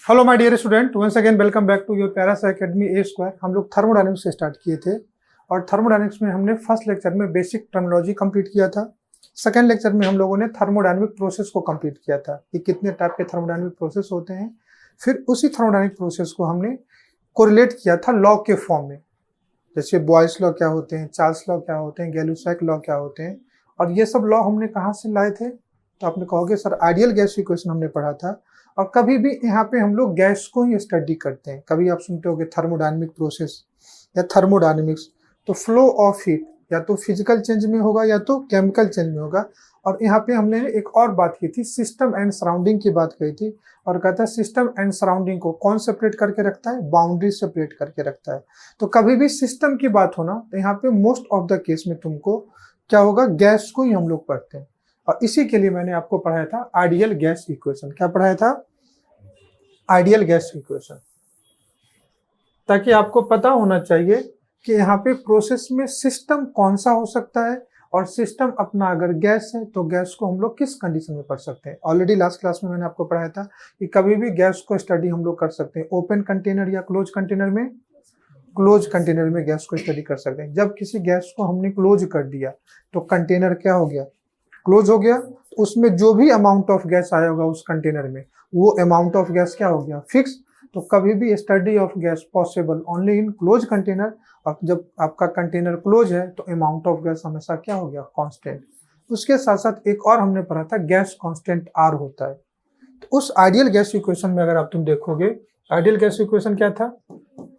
Hello my dear student, once again welcome back to your Paras academy A square. हम लोग thermodynamics से start किए थे और थर्मोडायनेमिक्स में हमने फर्स्ट लेक्चर में बेसिक टर्मिनोलॉजी कंप्लीट किया था। सेकंड लेक्चर में हम लोगों ने थर्मोडायनेमिक प्रोसेस को कंप्लीट किया था कि कितने टाइप के थर्मोडायनेमिक प्रोसेस होते हैं। फिर उसी थर्मोडायनेमिक प्रोसेस को हमने कोरिलेट किया था लॉ के फॉर्म में, जैसे बॉयस लॉ क्या होते हैं, चार्ल्स लॉ क्या होते हैं, गैलुसैक लॉ क्या होते हैं। और ये सब लॉ हमने कहाँ से लाए थे? तो आपने कहोगे सर आइडियल गैस इक्वेशन हमने पढ़ा था। और कभी भी यहाँ पे हम लोग गैस को ही स्टडी करते हैं। कभी आप सुनते होगे थर्मोडायनेमिक प्रोसेस या थर्मोडायनेमिक्स, तो फ्लो ऑफ हीट या तो फिजिकल चेंज में होगा या तो केमिकल चेंज में होगा। और यहाँ पे हमने एक और बात की थी, सिस्टम एंड सराउंडिंग की बात कही थी और कहता है सिस्टम एंड सराउंडिंग को कौन सेपरेट करके रखता है? बाउंड्री सेपरेट करके रखता है। तो कभी भी सिस्टम की बात हो ना, तो यहाँ पे मोस्ट ऑफ द केस में तुमको क्या होगा, गैस को ही हम लोग पढ़ते हैं। और इसी के लिए मैंने आपको पढ़ाया था आइडियल गैस इक्वेशन। क्या पढ़ाया था? आइडियल गैस इक्वेशन, ताकि आपको पता होना चाहिए कि यहाँ पे प्रोसेस में सिस्टम कौन सा हो सकता है और सिस्टम अपना अगर गैस है तो गैस को हम लोग किस कंडीशन में पढ़ सकते हैं। ऑलरेडी लास्ट क्लास में मैंने आपको पढ़ाया था कि कभी भी गैस को स्टडी हम लोग कर सकते हैं ओपन कंटेनर या क्लोज कंटेनर में। क्लोज कंटेनर में गैस को स्टडी कर सकते हैं। जब किसी गैस को हमने क्लोज कर दिया तो कंटेनर क्या हो गया? क्लोज हो गया। तो उसमें जो भी अमाउंट ऑफ गैस आया होगा उस कंटेनर में, वो अमाउंट ऑफ गैस क्या हो गया? फिक्स। तो कभी भी study of gas possible only in close container. और जब आपका कंटेनर क्लोज है तो अमाउंट ऑफ गैस हमेशा क्या हो गया? कांस्टेंट। उसके साथ साथ एक और हमने पढ़ा था, गैस कांस्टेंट आर होता है। तो उस आइडियल गैस इक्वेशन में अगर आप तुम देखोगे, आइडियल गैस इक्वेशन क्या था?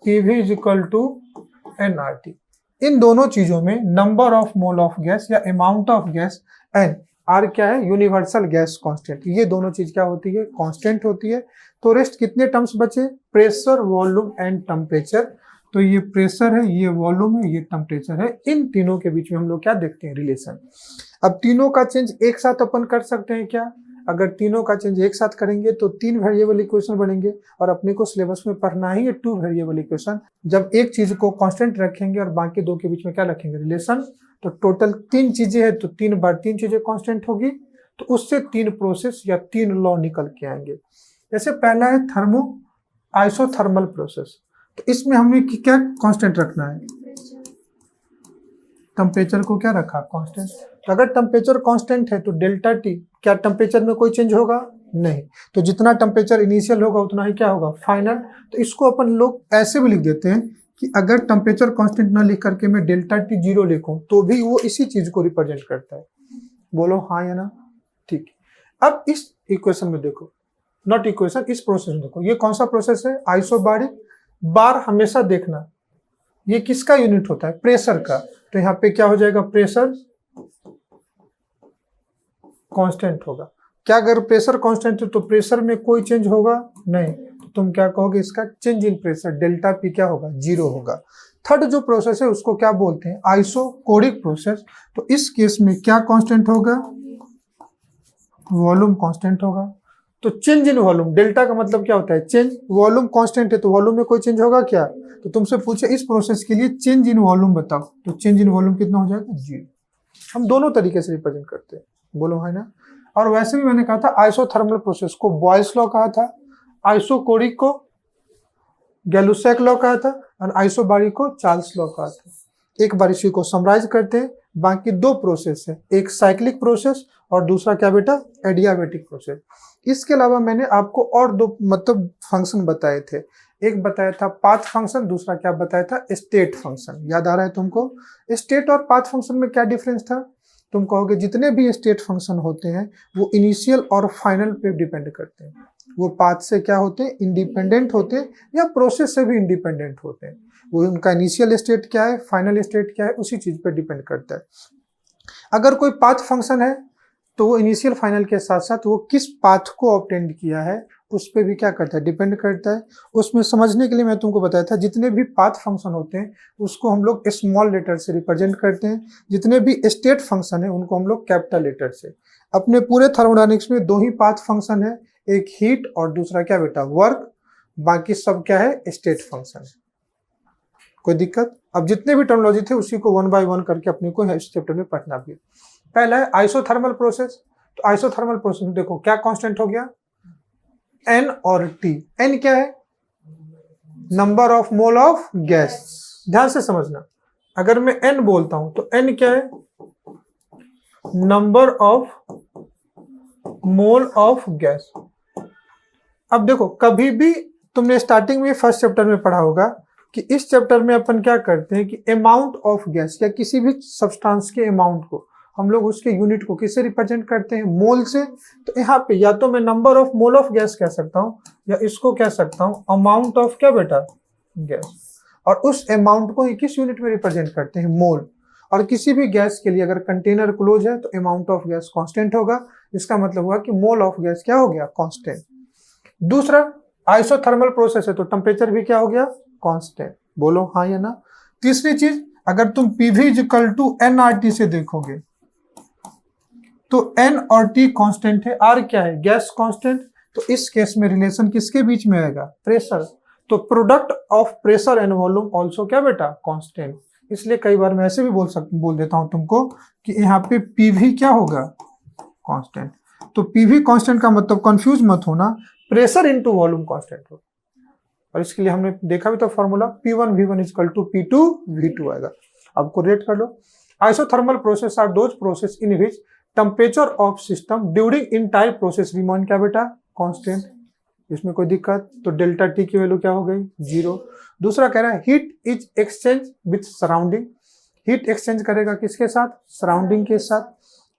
PV is equal to nRT। इन दोनों चीजों में number of mole of gas या amount of gas and R क्या है? Universal gas constant. ये दोनों चीज क्या होती है? कांस्टेंट होती है। तो रेस्ट कितने टर्म्स बचे? Pressure, volume and temperature. तो ये प्रेशर है, ये वॉल्यूम है, ये टेम्परेचर है। इन तीनों के बीच में हम लोग क्या देखते हैं? रिलेशन। अब तीनों का चेंज एक साथ अपन कर सकते हैं क्या? अगर तीनों का चेंज एक साथ करेंगे तो 3 वेरिएबल इक्वेशन बनेंगे और अपने को सिलेबस में पढ़ना ही है 2 वेरिएबल इक्वेशन। जब एक चीज को कांस्टेंट रखेंगे और बाकी दो के बीच में क्या रखेंगे? रिलेशन। तो टोटल 3 चीजें हैं तो 3 बार 3 चीजें कांस्टेंट होगी, तो उससे 3 प्रोसेस या 3 लॉ निकल के आएंगे। जैसे पहला है थर्मो आइसोथर्मल प्रोसेस। तो इसमें हमने क्या कांस्टेंट रखना है? टेम्परेचर को क्या रखा? कांस्टेंट। तो अगर टेम्परेचर कांस्टेंट है तो डेल्टा टी, क्या टेम्परेचर में कोई चेंज होगा? नहीं। तो जितना टेम्परेचर इनिशियल होगा उतना ही क्या होगा? फाइनल। तो इसको अपन लोग ऐसे भी लिख देते हैं कि अगर टेम्परेचर कांस्टेंट ना लिख करके मैं डेल्टा टी 0 लिखूं तो भी वो इसी चीज को रिप्रेजेंट करता है। बोलो हाँ या ना? ठीक। अब इस इक्वेशन में देखो, नॉट इक्वेशन, इस प्रोसेस में देखो, ये कौन सा प्रोसेस है? आइसोबारिक। बार हमेशा देखना, ये किसका यूनिट होता है? प्रेशर का। तो यहाँ पे क्या हो जाएगा? प्रेशर कांस्टेंट होगा। क्या अगर प्रेशर कांस्टेंट है तो प्रेशर में कोई चेंज होगा? नहीं। तो तुम क्या कहोगे? इसका change in pressure delta P क्या होगा? 0 होगा। थर्ड जो प्रोसेस है उसको क्या बोलते हैं? Isochoric process. तो इस केस में क्या कांस्टेंट होगा? वॉल्यूम कांस्टेंट होगा। तो चेंज इन वॉल्यूम, डेल्टा का मतलब क्या होता है? चेंज। वॉल्यूम कांस्टेंट है तो वॉल्यूम में कोई चेंज होगा क्या? तो तुमसे पूछे इस प्रोसेस के लिए चेंज इन वॉल्यूम बताओ, तो चेंज इन वॉल्यूम कितना हो जाएगा? 0। हम दोनों तरीके से रिप्रेजेंट करते हैं। बोलो है ना? और वैसे भी मैंने कहा था आइसोथर्मल प्रोसेस को बॉयस लॉ कहा था, आइसोकोरिक को गैलुसैक लॉ कहा था और आइसोबारिक को चार्ल्स लॉ कहा था। एक बार इसी को समराइज करते हैं। बाकी 2 प्रोसेस है, एक साइक्लिक प्रोसेस और दूसरा क्या बेटा? Adiabatic process. इसके अलावा मैंने आपको और 2 मतलब फंक्शन बताए थे। एक बताया था पाथ फंक्शन, दूसरा क्या बताया था? State function. याद आ रहा है तुमको? स्टेट और पाथ फंक्शन में क्या डिफरेंस था? तुम कहोगे जितने भी स्टेट फंक्शन होते हैं वो इनिशियल और फाइनल पे डिपेंड करते हैं। वो पाथ से क्या होते हैं? इंडिपेंडेंट होते हैं या प्रोसेस से भी इंडिपेंडेंट होते हैं। वो उनका इनिशियल स्टेट क्या है, फाइनल स्टेट क्या है, उसी चीज पे डिपेंड करता है। अगर कोई पाथ फंक्शन है तो वो इनिशियल फाइनल के साथ साथ वो किस पाथ को ऑब्टेंड किया है उस पर भी क्या करता है? डिपेंड करता है। उसमें समझने के लिए मैं तुमको बताया था जितने भी पाथ फंक्शन होते हैं उसको हम लोग स्मॉल लेटर से रिप्रेजेंट करते हैं, जितने भी स्टेट फंक्शन है उनको हम लोग कैपिटल लेटर से। अपने पूरे थर्मोडायनेमिक्स में 2 ही पाथ फंक्शन है, एक हीट और दूसरा क्या बेटा? वर्क। बाकी सब क्या है? State function. कोई दिक्कत? अब जितने भी टर्मिनोलॉजी थे उसी को 1 बाय 1 करके अपने को इस चैप्टर में पढ़ना भी। पहला है आइसोथर्मल प्रोसेस। तो आइसोथर्मल प्रोसेस में देखो क्या कांस्टेंट हो गया? एन और टी। एन क्या है? Number of mole of gas. ध्यान से समझना, अगर मैं एन बोलता हूं तो एन क्या है? Number of mole of gas. अब देखो, कभी भी तुमने स्टार्टिंग में फर्स्ट चैप्टर में पढ़ा होगा कि इस चैप्टर में अपन क्या करते हैं कि अमाउंट ऑफ गैस या किसी भी सब्सटेंस के अमाउंट को हम लोग उसके यूनिट को किससे रिप्रेजेंट करते हैं? मोल से। तो यहाँ पे या तो मैं number of mole of gas कह सकता हूँ या इसको कह सकता हूँ अमाउंट ऑफ क्या बेटा? गैस। और उस अमाउंट को ही किस यूनिट में रिप्रेजेंट करते हैं? मोल। और किसी भी गैस के लिए अगर कंटेनर क्लोज है तो अमाउंट ऑफ गैस कांस्टेंट होगा। इसका मतलब हुआ कि मोल ऑफ गैस क्या हो गया? कांस्टेंट। दूसरा, आइसोथर्मल प्रोसेस है तो टेम्परेचर भी क्या हो गया? कांस्टेंट। बोलो हाँ या ना। तीसरी चीज, अगर तुम PV equal to N R T से देखोगे तो एन और टी कांस्टेंट है, आर क्या है? Gas constant. तो इस केस में रिलेशन किसके बीच में आएगा? प्रेशर। तो product of pressure and volume also क्या बेटा? कांस्टेंट। इसलिए कई बार मैं ऐसे भी बोल देता हूं तुमको कि यहाँ पे पीवी क्या होगा? कांस्टेंट। तो पीवी कांस्टेंट का मतलब कंफ्यूज मत होना, प्रेशर इनटू वॉल्यूम कांस्टेंट हो। और इसके लिए हमने देखा भी तो formula P1 V1 equal to P2 V2 आएगा। आपको रेट कर लो। Isothermal process are those process in which temperature of system during entire process remain क्या बेटा? कांस्टेंट। इसमें कोई दिक्कत? तो डेल्टा टी की वैल्यू क्या हो गई? 0। दूसरा कह रहा है heat is exchange with surrounding. Heat exchange करेगा किसके साथ? सराउंडिंग के साथ।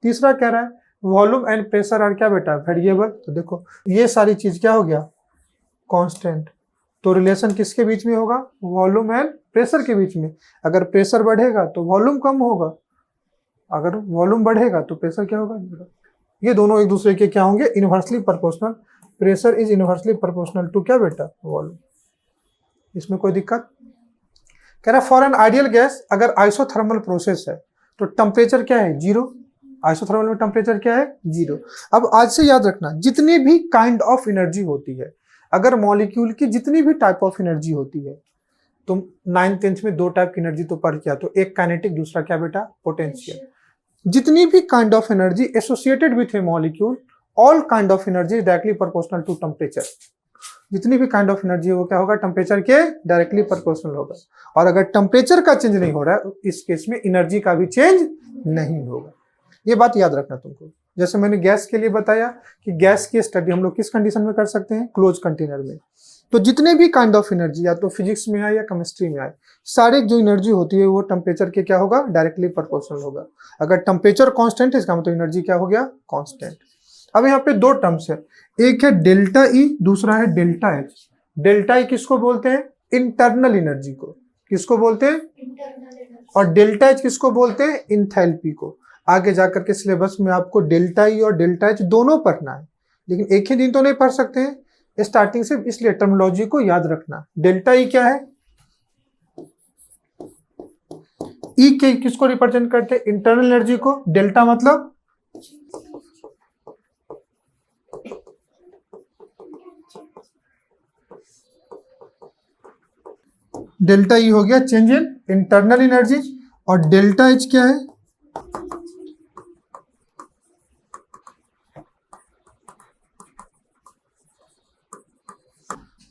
तीसरा कह रहा है वॉल्यूम एंड प्रेशर आर क्या बेटा? वेरिएबल। तो देखो ये सारी चीज क्या हो गया? कांस्टेंट। तो रिलेशन किसके बीच में होगा? वॉल्यूम एंड प्रेशर के बीच में। अगर प्रेशर बढ़ेगा तो वॉल्यूम कम होगा, अगर वॉल्यूम बढ़ेगा तो प्रेशर क्या होगा? ये दोनों एक दूसरे के क्या होंगे? Inversely proportional. Pressure is inversely proportional to क्या बेटा? वॉल्यूम। इसमें कोई दिक्कत? कह रहा फॉर एन आइडियल गैस अगर आइसोथर्मल प्रोसेस है तो टेम्परेचर क्या है? 0। आइसोथर्मल में टेम्परेचर क्या है? 0। अब आज से याद रखना, जितनी भी काइंड ऑफ एनर्जी होती है, अगर मॉलिक्यूल की जितनी भी टाइप ऑफ एनर्जी होती है, तुम 9th 10th में 2 टाइप की एनर्जी तो पढ़ किया, तो एक काइनेटिक, दूसरा क्या बेटा? पोटेंशियल। जितनी भी kind of energy associated with a molecule, all kind of energy directly proportional to temperature. जितनी भी काइंड ऑफ एनर्जी वो क्या होगा? टेम्परेचर के डायरेक्टली प्रोपोर्शनल होगा। और अगर टेम्परेचर का चेंज नहीं हो रहा है तो इस केस में एनर्जी का भी चेंज नहीं होगा। ये बात याद रखना तुमको। जैसे मैंने गैस के लिए बताया कि गैस की स्टडी हम लोग किस कंडीशन में कर सकते हैं? क्लोज कंटेनर में। तो जितने भी काइंड ऑफ एनर्जी या तो फिजिक्स में आए या केमिस्ट्री में आए, सारे जो एनर्जी होती है वो टेम्परेचर के क्या होगा? डायरेक्टली प्रोपोर्शनल होगा। अगर टेम्परेचर कांस्टेंट है इसका मतलब एनर्जी क्या हो गया? कांस्टेंट। अब यहाँ पे 2 टर्म्स है, एक है डेल्टा ई, दूसरा है डेल्टा एच। डेल्टा ई किसको बोलते हैं? इंटरनल एनर्जी को। किसको बोलते हैं? और डेल्टा एच किसको बोलते हैं? इंथैल्पी को। आगे जाकर के सिलेबस में आपको डेल्टा ई और डेल्टा एच दोनों पढ़ना है, लेकिन एक ही दिन तो नहीं पढ़ सकते हैं स्टार्टिंग से, इसलिए टर्मिनोलॉजी को याद रखना। डेल्टा ई क्या है? ई के किसको रिप्रेजेंट करते हैं? इंटरनल एनर्जी को। डेल्टा मतलब डेल्टा ई हो गया चेंज इन इंटरनल एनर्जी, और डेल्टा एच क्या है?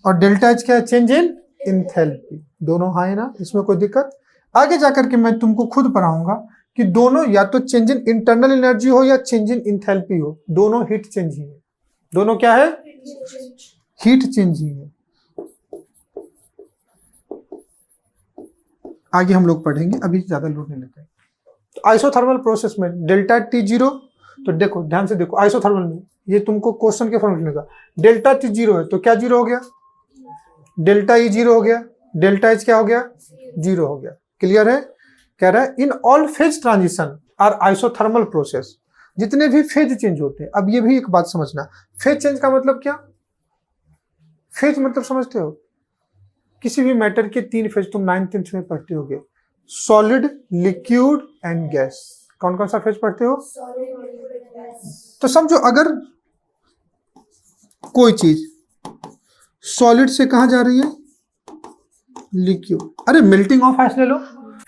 और डेल्टा एच क्या है? चेंज इन इंथैल्पी। दोनों हाँ है ना, इसमें कोई दिक्कत? आगे जाकर के मैं तुमको खुद पढ़ाऊंगा कि दोनों या तो चेंज इन इंटरनल एनर्जी हो या चेंज इन इंथैल्पी हो, दोनों हीट चेंज ही है। दोनों क्या है? हीट चेंज ही है। आगे हम लोग पढ़ेंगे, अभी ज्यादा लोड नहीं लेते हैं। तो आइसोथर्मल प्रोसेस में डेल्टा टी 0, तो देखो ध्यान से देखो, आइसोथर्मल में ये तुमको क्वेश्चन के फॉर्म में मिलेगा। डेल्टा टी 0 है तो क्या 0 हो गया? डेल्टा ई 0 हो गया। डेल्टा एच क्या हो गया? 0 हो गया। क्लियर है? कह रहा है in all phase transition are isothermal process. जितने भी फेज चेंज होते हैं, अब ये भी एक बात समझना, फेज चेंज का मतलब क्या? फेज मतलब समझते हो? किसी भी मैटर के 3 फेज तुम 9th 10th में पढ़ते होगे, सॉलिड, लिक्विड एंड गैस। कौन कौन सा फेज पढ़ते हो? तो समझो अगर कोई चीज सॉलिड से कहां जा रही है? लिक्विड। अरे मेल्टिंग ऑफ आइस ले लो,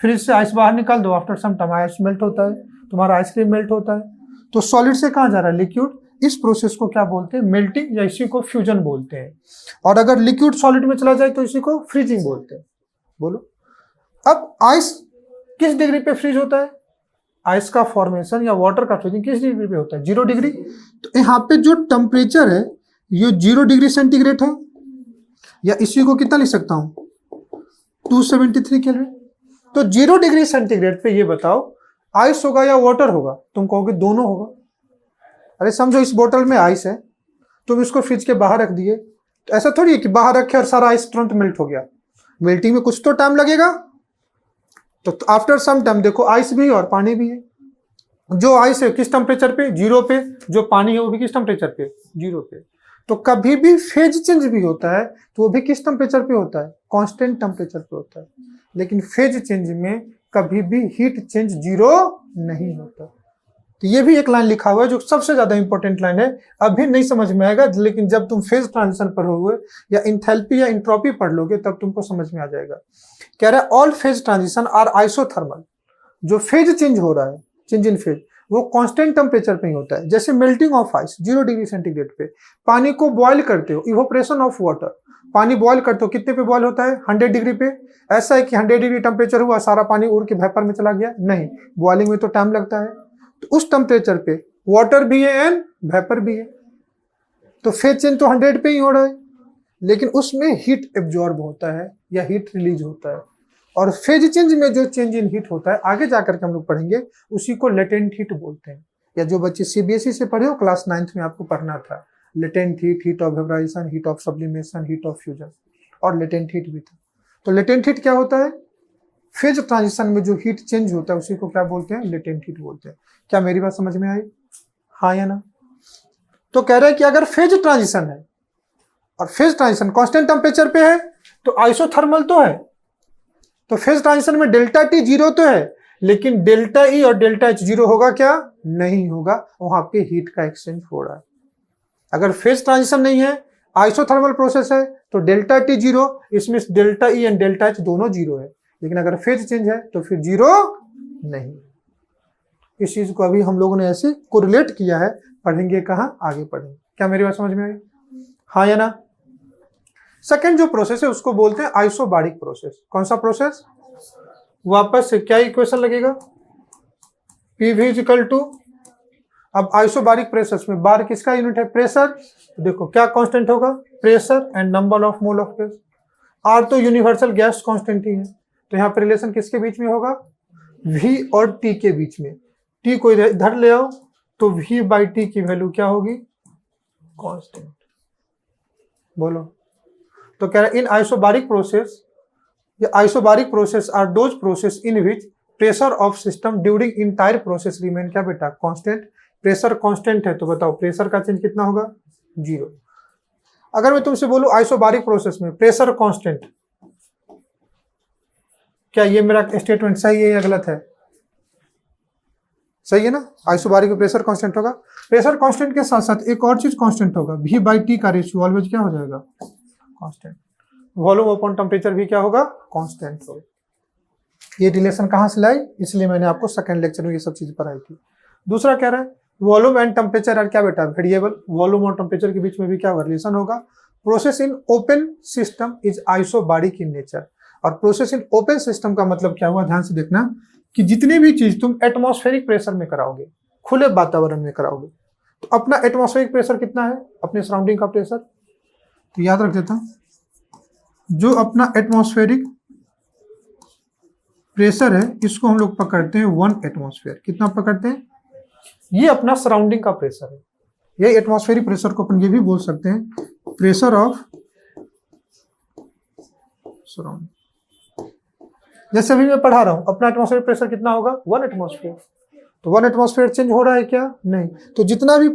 फ्रिज से आइस बाहर निकाल दो, after some time ice melt होता है, तुम्हारा आइसक्रीम मेल्ट होता है। तो सॉलिड से कहां जा रहा है? लिक्विड। इस प्रोसेस को क्या बोलते हैं, मेल्टिंग, या इसी को फ्यूजन बोलते हैं। और अगर लिक्विड सॉलिड में चला जाए तो इसी को फ्रीजिंग बोलते हैं। बोलो, अब आइस किस डिग्री पे फ्रीज होता है? आइस का फॉर्मेशन या वाटर का फ्रीजिंग किस डिग्री पे होता है? 0 डिग्री। तो यहाँ पे जो टेम्परेचर है ये 0 डिग्री सेंटीग्रेड है, या इसी को कितना लिख सकता हूँ, 273 केल्विन। तो 0 डिग्री सेंटीग्रेड पे ये बताओ आइस होगा या वाटर होगा? तुम कहोगे दोनों होगा। अरे समझो इस बोतल में आइस है, तुम इसको फ्रिज के बाहर रख दिए, तो ऐसा थोड़ी है कि बाहर रखे और सारा आइस तुरंत मेल्ट हो गया। मेल्टिंग में कुछ तो टाइम लगेगा। तो आफ्टर सम टाइम देखो आइस भी है और पानी भी है। जो आइस है किस टेम्परेचर पे? 0 पे। जो पानी है वो भी किस टेम्परेचर पे? 0 पे। तो कभी भी फेज चेंज भी होता है तो वो भी किस टेम्परेचर पे होता है? कांस्टेंट टेम्परेचर पे होता है। लेकिन फेज चेंज में कभी भी हीट चेंज 0 नहीं होता। तो ये भी एक लाइन लिखा हुआ है जो सबसे ज्यादा इंपॉर्टेंट लाइन है। अभी नहीं समझ में आएगा, लेकिन जब तुम फेज ट्रांजिशन पढ़ोगे या इंथैल्पी या इंट्रोपी पढ़ लोगे तब तुमको समझ में आ जाएगा। कह रहा है all phase transition are isothermal. जो फेज चेंज हो रहा है, चेंज इन फेज, वो कांस्टेंट टेम्परेचर पे ही होता है। जैसे melting of ice 0 degree centigrade पे। पानी को बॉयल करते हो, इवोपरेशन ऑफ वाटर, पानी बॉयल करते हो, कितने पे बॉयल होता है? 100 डिग्री पे। ऐसा है कि 100 डिग्री टेम्परेचर हुआ सारा पानी उड़ के वेपर में चला गया? नहीं, बॉइलिंग में तो टाइम लगता है। तो उस टेम्परेचर पे वाटर भी है एंड वेपर भी है। तो फेज चेंज तो 100 पे ही हो रहा है, लेकिन उसमें हीट एब्जॉर्ब होता है या हीट रिलीज होता है। और फेज चेंज में जो चेंज इन हीट होता है आगे जाकर के हम लोग पढ़ेंगे, उसी को लेटेंट हीट बोलते हैं। या जो बच्चे सीबीएसई से पढ़े हो क्लास 9th में आपको पढ़ना था, latent heat, heat of vaporization, heat of sublimation, heat of fusion, और लेटेंट हीट भी था। तो लेटेंट हीट क्या होता है? फेज ट्रांजिशन में जो हीट चेंज होता है उसी को क्या बोलते हैं? लेटेंट हीट बोलते हैं। क्या मेरी बात समझ में आई? हाँ या ना? तो कह रहे हैं कि अगर फेज ट्रांजिशन है और फेज ट्रांजिशन कांस्टेंट टेम्परेचर पे है तो आइसोथर्मल तो है। तो फेज ट्रांजिशन में डेल्टा टी 0 तो है, लेकिन डेल्टा ई और डेल्टा एच 0 होगा क्या? नहीं होगा। वहां पे हीट का एक्सचेंज हो रहा है। अगर फेज ट्रांजिशन नहीं है, आइसोथर्मल प्रोसेस है, तो डेल्टा टी 0, इसमें delta E and delta H दोनों 0 है। लेकिन अगर फेज चेंज है तो फिर 0 नहीं। इस चीज को अभी हम लोगों ने ऐसे कोरिलेट किया है, पढ़ेंगे कहां? आगे पढ़ेंगे। क्या मेरी बात समझ में आई? हाँ या ना? सेकेंड जो प्रोसेस है उसको बोलते हैं आइसोबारिक प्रोसेस। कौन सा प्रोसेस? वापस से क्या इक्वेशन लगेगा? पीवी इक्वल टू, अब आइसोबारिक प्रेशर में बार किसका यूनिट है? प्रेशर। देखो क्या कांस्टेंट होगा? Pressure and number of mole of gas. R तो यूनिवर्सल गैस कांस्टेंट ही है, तो यहाँ पे रिलेशन किसके बीच में होगा? V और T के बीच में। T को इधर ले आओ तो V बाई टी की वैल्यू क्या होगी? कांस्टेंट। बोलो, तो कह रहा है इन आइसोबारिक प्रोसेस, या isobaric process are those process in which pressure of system during entire process remain क्या बेटा? कांस्टेंट। प्रेशर कांस्टेंट है तो बताओ प्रेशर का चेंज कितना होगा? 0। अगर मैं तुमसे बोलूं आइसोबारिक प्रोसेस में प्रेशर कांस्टेंट, क्या ये मेरा स्टेटमेंट सही है या गलत है? सही है ना? आइसोबारिक में प्रेशर कांस्टेंट होगा। प्रेशर कांस्टेंट के साथ साथ एक और चीज कांस्टेंट होगा, V बाई टी का रेशियो ऑलवेज क्या हो जाएगा? कांस्टेंट। वॉल्यूम अपॉन टेम्परेचर भी क्या होगा? कांस्टेंट होगा। ये रिलेशन कहां से लाई? इसलिए मैंने आपको सेकंड लेक्चर में ये सब चीज पढ़ाई थी। दूसरा कह रहा है वॉल्यूम एंड टेम्परेचर आर क्या बेटा? वेरिएबल। वॉल्यूम और टेम्परेचर के बीच में भी क्या रिलेशन होगा? Process in open system is isobaric in nature. और प्रोसेस इन ओपन सिस्टम का मतलब क्या हुआ? ध्यान से देखना कि जितनी भी चीज तुम एटमॉस्फेरिक प्रेशर में कराओगे, खुले वातावरण में कराओगे, तो अपना एटमॉस्फेरिक प्रेशर कितना है? अपने सराउंडिंग का प्रेशर। तो याद रख देता हूं, जो अपना एटमॉस्फेरिक प्रेशर है इसको हम लोग पकड़ते हैं 1 एटमॉस्फेयर। कितना पकड़ते हैं? ये अपना सराउंडिंग का प्रेशर है। ये एटमॉस्फेरिक प्रेशर को अपन ये भी बोल सकते हैं प्रेशर ऑफ सराउंडिंग। जैसे अभी मैं पढ़ा रहा हूं, अपना एटमॉस्फेरिक प्रेशर कितना होगा? 1 एटमॉस्फेयर। तो 1 एटमॉस्फेयर चेंज हो रहा है क्या? नहीं। तो जितना भी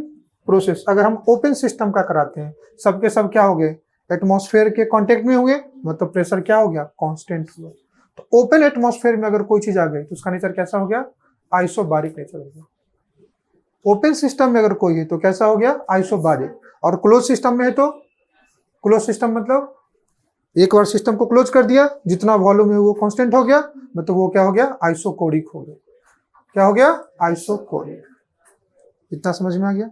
प्रोसेस अगर हम ओपन सिस्टम का कराते हैं, सबके सब क्या हो गए? एटमॉस्फेयर के कांटेक्ट में होंगे, मतलब प्रेशर क्या हो गया? कांस्टेंट हुआ। तो ओपन एटमॉस्फेयर में अगर कोई चीज आ गई तो उसका नेचर कैसा हो गया? आइसोबारिक नेचर हो गया। ओपन सिस्टम में अगर कोई है तो कैसा हो गया? आइसोबारिक। और क्लोज सिस्टम में है तो क्लोज सिस्टम मतलब एक बार सिस्टम को क्लोज कर दिया, जितना वॉल्यूम है वो कांस्टेंट हो गया, मतलब वो क्या हो गया? आइसोकोरिक हो गया। क्या हो गया? आइसोकोरिक। इतना समझ में आ गया?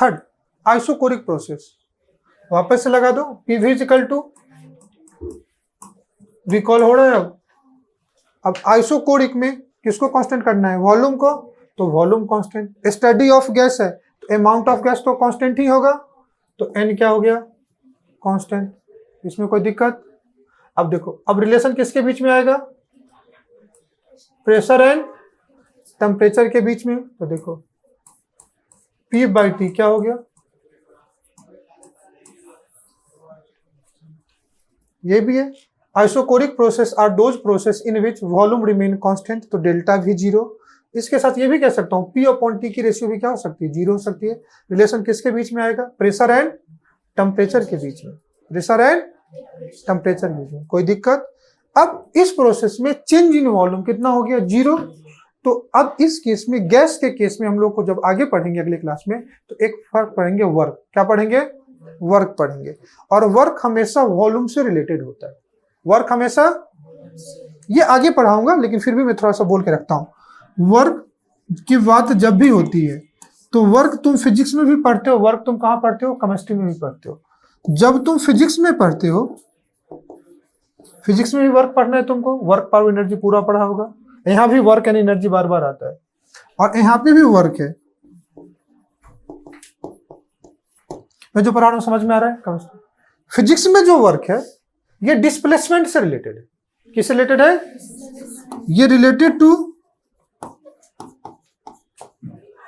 थर्ड आइसोकोरिक प्रोसेस, वापस से लगा दो, पीवी इक्वल टू, रिकॉल हो रहा है। अब आइसोकोरिक में किसको कांस्टेंट करना है, वॉल्यूम को, तो volume constant. Study of gas है तो अमाउंट ऑफ गैस तो कांस्टेंट ही होगा, तो एन क्या हो गया, कांस्टेंट। इसमें कोई दिक्कत। अब देखो, अब रिलेशन किसके बीच में आएगा, प्रेशर एंड टेम्परेचर के बीच में। तो देखो P बाई टी क्या हो गया, ये भी है। Isochoric process are those process in which volume remain constant, तो डेल्टा भी जीरो। इसके साथ ये भी कह सकता हूँ P अपॉन टी की रेशियो भी क्या हो सकती है, जीरो हो सकती है। रिलेशन किसके बीच में आएगा, प्रेशर एंड टेम्परेचर के बीच में, प्रेशर एंड टेम्परेचर के बीच में, कोई दिक्कत। अब इस प्रोसेस में चेंज इन वॉल्यूम कितना हो गया, जीरो। तो अब इस केस में, गैस के केस में हम लोग को जब आगे पढ़ेंगे अगले क्लास में, तो एक फर्क पढ़ेंगे, वर्क। क्या पढ़ेंगे, वर्क पढ़ेंगे। और वर्क हमेशा वॉल्यूम से रिलेटेड होता है, वर्क हमेशा, ये आगे पढ़ाऊंगा लेकिन फिर भी मैं थोड़ा सा बोल के रखता हूं। वर्क की बात जब भी होती है तो वर्क तुम फिजिक्स में भी पढ़ते हो, वर्क तुम कहां पढ़ते हो, केमिस्ट्री में भी पढ़ते हो। जब तुम फिजिक्स में पढ़ते हो, फिजिक्स में भी वर्क पढ़ना है तुमको, वर्क पावर एनर्जी पूरा पढ़ा होगा। यहां भी वर्क एंड एनर्जी बार बार आता है, और यहां पे भी वर्क है। मैं जो पढ़ा रहा हूं समझ में आ रहा है, केमिस्ट्री फिजिक्स में जो वर्क है ये डिस्प्लेसमेंट से रिलेटेड है। किससे रिलेटेड है, ये रिलेटेड टू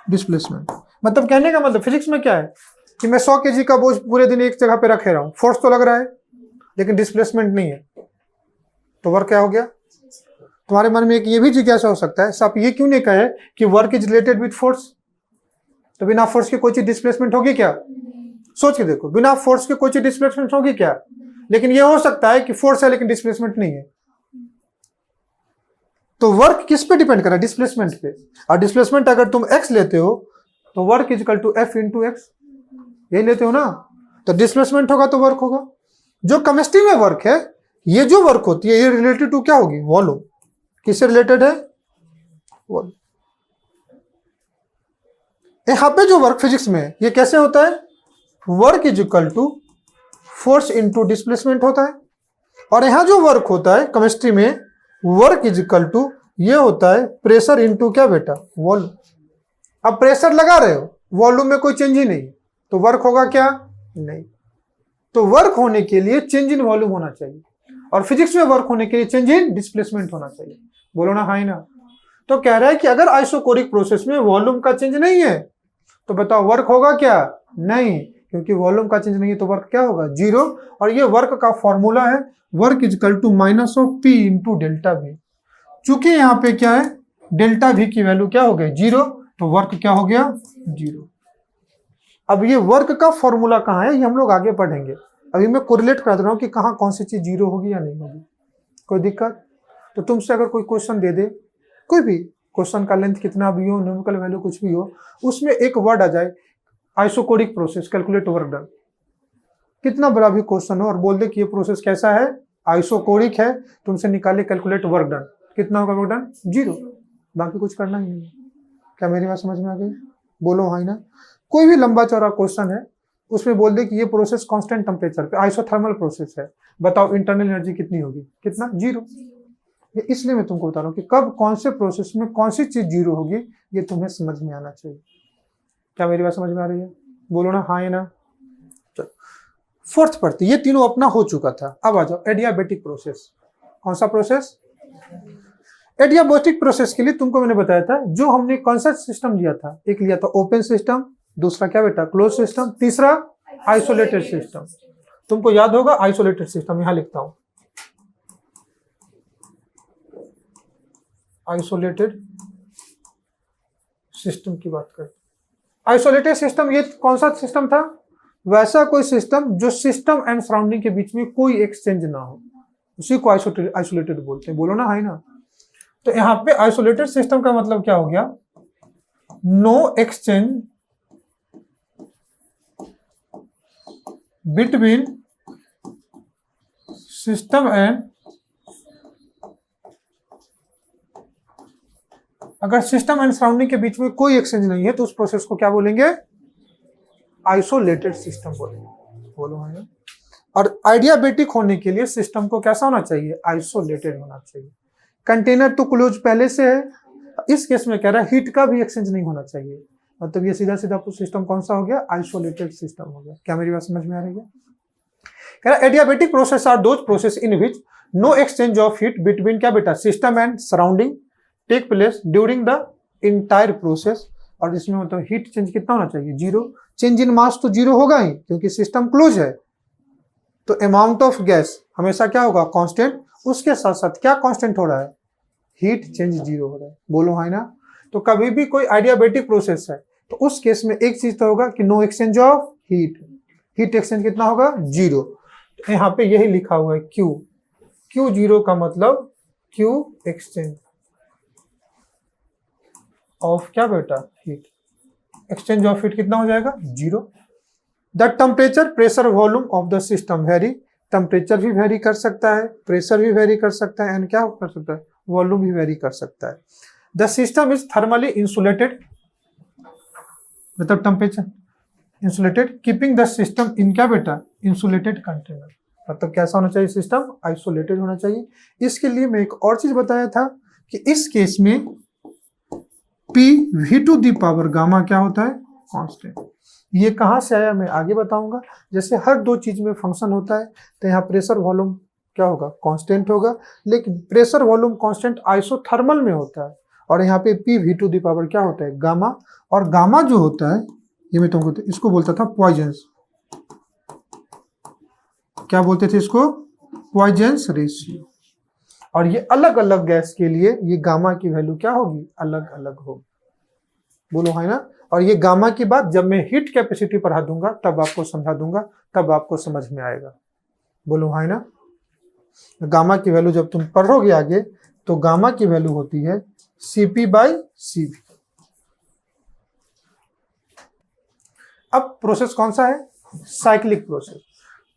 डिस्प्लेसमेंट। मतलब कहने का मतलब फिजिक्स में क्या है कि मैं 100 केजी का बोझ पूरे दिन एक जगह पे रखे रहा हूं, फोर्स तो लग रहा है लेकिन डिस्प्लेसमेंट नहीं है, तो वर्क क्या हो गया। तुम्हारे मन में एक ये भी जिज्ञासा हो सकता है, आप ये क्यों नहीं कहे कि work is related with force, तो बिना फोर्स के कोई चीज डिस्प्लेसमेंट होगी क्या, सोच के देखो, बिना फोर्स के कोई चीज डिस्प्लेसमेंट होगी क्या। लेकिन ये हो सकता है कि फोर्स है लेकिन डिस्प्लेसमेंट नहीं है। तो वर्क किस पे डिपेंड कर रहा है, डिस्प्लेसमेंट पे। और डिस्प्लेसमेंट अगर तुम x लेते हो तो work is equal to F into X, यही लेते हो ना, तो डिस्प्लेसमेंट होगा तो वर्क होगा। जो केमिस्ट्री में वर्क है, ये जो वर्क होती है ये रिलेटेड टू क्या होगी, वॉल्यूम। किससे रिलेटेड है, वॉल्यूम। यहां पे जो वर्क फिजिक्स में ये कैसे होता है, work is equal to force into displacement होता है। और यहां जो वर्क होता है केमिस्ट्री में, वर्क इज इक्वल टू ये होता है प्रेशर इंटू क्या बेटा, वॉल्यूम। अब प्रेशर लगा रहे हो, वॉल्यूम में कोई चेंज ही नहीं, तो वर्क होगा क्या, नहीं। तो वर्क होने के लिए चेंज इन वॉल्यूम होना चाहिए, और फिजिक्स में वर्क होने के लिए चेंज इन डिस्प्लेसमेंट होना चाहिए। बोलो ना, हाँ ही ना। तो कह रहा है कि अगर आइसोकोरिक प्रोसेस में वॉल्यूम का चेंज नहीं है तो बताओ वर्क होगा क्या, नहीं, क्योंकि वॉल्यूम का चेंज नहीं है तो वर्क क्या होगा, जीरो। और ये वर्क का फॉर्मूला है, work is equal to minus of P into delta V. चूंकि यहाँ पे क्या है, डेल्टा वी की वैल्यू क्या हो गई, जीरो, तो वर्क क्या हो गया, जीरो। अब ये वर्क का फॉर्मूला कहाँ है ये हम लोग आगे पढ़ेंगे, अभी मैं कोरिलेट कर रहा हूँ कि कहाँ कौन सी चीज जीरो होगी या नहीं होगी। कोई दिक्कत। तो तुमसे अगर कोई क्वेश्चन दे दे, कोई भी क्वेश्चन का लेंथ कितना भी हो, न्यूमेरिकल वैल्यू कुछ भी हो, उसमें एक वर्ड आ जाए isochoric process, calculate work done, कितना बड़ा भी क्वेश्चन हो, और बोल दे कि ये प्रोसेस कैसा है, आइसोकोरिक है, तुमसे निकाले कैलकुलेट वर्क डन, कितना होगा वर्क डन, जीरो। बाकी कुछ करना ही नहीं। क्या मेरी बात समझ में आ गई, बोलो हाँ ना। कोई भी लंबा चौड़ा क्वेश्चन है, उसमें बोल दे कि ये प्रोसेस कांस्टेंट टेम्परेचर पे आइसोथर्मल प्रोसेस है, बताओ इंटरनल एनर्जी कितनी होगी, कितना, जीरो। ये इसलिए मैं तुमको बता रहा हूँ कि कब कौन से प्रोसेस में कौन सी चीज जीरो होगी, ये तुम्हें समझ में आना चाहिए। क्या मेरी बात समझ में आ रही है, बोलो ना हाँ या ना। चलो फोर्थ पढ़ते, ये तीनों अपना हो चुका था। अब आ जाओ एडियाबेटिक प्रोसेस। कौन सा प्रोसेस, एडियाबेटिक प्रोसेस के लिए तुमको मैंने बताया था, जो हमने कौन सा सिस्टम लिया था, एक लिया था ओपन सिस्टम, दूसरा क्या बेटा क्लोज सिस्टम, तीसरा आइसोलेटेड सिस्टम। तुमको याद होगा आइसोलेटेड सिस्टम, यहां लिखता हूं, आइसोलेटेड सिस्टम की बात करें। आइसोलेटेड सिस्टम ये कौन सा सिस्टम था, वैसा कोई सिस्टम जो सिस्टम एंड सराउंडिंग के बीच में कोई एक्सचेंज ना हो, उसी को आइसोलेटेड बोलते हैं। बोलो ना हाँ ना। तो यहाँ पे आइसोलेटेड सिस्टम का मतलब क्या हो गया, no exchange between system and, अगर सिस्टम एंड सराउंडिंग के बीच में कोई एक्सचेंज नहीं है तो उस प्रोसेस को क्या बोलेंगे, आइसोलेटेड सिस्टम बोलेंगे। बोलो है ना। और आइडियाबेटिक होने के लिए सिस्टम को कैसा होना चाहिए, आइसोलेटेड होना चाहिए। कंटेनर तो क्लोज पहले से है, इस केस में कह रहा है हीट का भी एक्सचेंज नहीं होना चाहिए, मतलब ये सीधा सीधा सिस्टम कौन सा हो गया, आइसोलेटेड सिस्टम हो गया। क्या मेरी बात समझ में आ रही है? कह रहा adiabatic process are those process in which no exchange of heat between क्या बेटा, system and surrounding take place during the entire process. और इसमें मतलब हीट चेंज कितना होना चाहिए, जीरो। चेंज इन मास तो जीरो होगा ही क्योंकि सिस्टम क्लोज है, तो अमाउंट ऑफ गैस हमेशा क्या होगा, कांस्टेंट। उसके साथ साथ क्या कांस्टेंट हो रहा है, हीट चेंज जीरो हो रहा है। बोलो है ना। तो कभी भी कोई आइडियाबेटिक प्रोसेस है तो उस केस में एक चीज तो होगा कि no exchange of heat, heat exchange कितना होगा, जीरो। तो यहाँ पे यही लिखा हुआ है क्यू, क्यू जीरो का मतलब क्यू एक्सचेंज ऑफ क्या बेटा, हीट। एक्सचेंज ऑफ हीट कितना हो जाएगा, zero. The temperature pressure volume of the system very, temperature भी वेरी कर सकता है, प्रेशर भी वेरी कर सकता है, एंड क्या कर सकता है, वॉल्यूम भी वेरी कर सकता है। The system is thermally insulated, मतलब temperature insulated, keeping the system in क्या बेटा, इंसुलेटेड कंटेनर। मतलब कैसा होना चाहिए सिस्टम, आइसोलेटेड होना चाहिए। इसके लिए मैं एक और चीज बताया था कि इस केस में P V to the power gamma क्या होता है, कांस्टेंट। ये कहाँ से आया मैं आगे बताऊंगा। जैसे हर दो चीज में फंक्शन होता है तो यहाँ प्रेशर वॉल्यूम क्या होगा, कांस्टेंट होगा, लेकिन प्रेशर वॉल्यूम कांस्टेंट आइसोथर्मल में होता है। और यहाँ पे P V to the power क्या होता है, गामा। और गामा जो होता है ये मैं तुमको इसको बोलता था पॉइजन्स, क्या बोलते थे इसको, पॉइजन्स रेशियो। और ये अलग अलग गैस के लिए ये गामा की वैल्यू क्या होगी, अलग अलग होगी। बोलो है ना। और ये गामा की बात जब मैं हीट कैपेसिटी पढ़ा दूंगा तब आपको समझा दूंगा, तब आपको समझ में आएगा। बोलो है ना। गामा की वैल्यू जब तुम पढ़ोगे आगे तो गामा की वैल्यू होती है CP/CV। अब प्रोसेस कौन सा है, साइक्लिक प्रोसेस।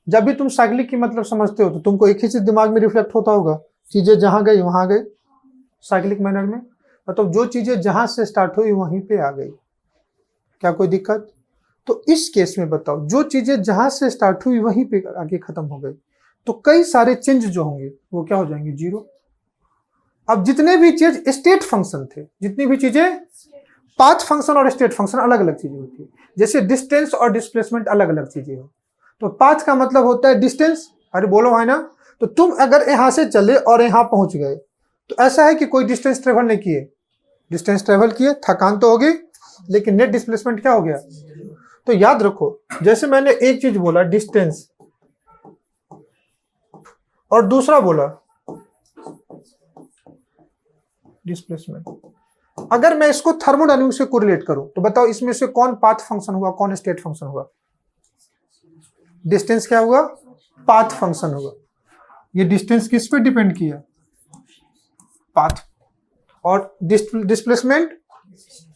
जब भी तुम साइक्लिक की मतलब समझते हो तो तुमको एक ही चीज दिमाग में रिफ्लेक्ट होता होगा, चीजें जहां गई वहां गई। साइक्लिक मैनर में मतलब जो चीजें जहां से स्टार्ट हुई वहीं पे आ गई, क्या कोई दिक्कत। तो इस केस में बताओ जो चीजें जहां से स्टार्ट हुई वहीं पे आगे खत्म हो गई, तो कई सारे चेंज जो होंगे वो क्या हो जाएंगे, जीरो। अब जितने भी चीज स्टेट फंक्शन थे, जितनी भी चीजें, पाथ फंक्शन और स्टेट फंक्शन अलग अलग चीजें होती है। जैसे डिस्टेंस और डिस्प्लेसमेंट अलग अलग चीजें हो, तो पाथ का मतलब होता है डिस्टेंस। अरे बोलो है ना। तो तुम अगर यहां से चले और यहां पहुंच गए तो ऐसा है कि कोई डिस्टेंस ट्रेवल नहीं किए, डिस्टेंस ट्रेवल किए, थकान तो होगी, लेकिन नेट डिस्प्लेसमेंट क्या हो गया। तो याद रखो जैसे मैंने एक चीज बोला डिस्टेंस और दूसरा बोला डिस्प्लेसमेंट, अगर मैं इसको थर्मोडायनामिक से कोरिलेट करूं तो बताओ इसमें से कौन पाथ फंक्शन हुआ, कौन स्टेट फंक्शन हुआ। डिस्टेंस क्या हुआ, पाथ फंक्शन होगा। ये डिस्टेंस किस पे डिपेंड किया, पाथ। और डिस्प्लेसमेंट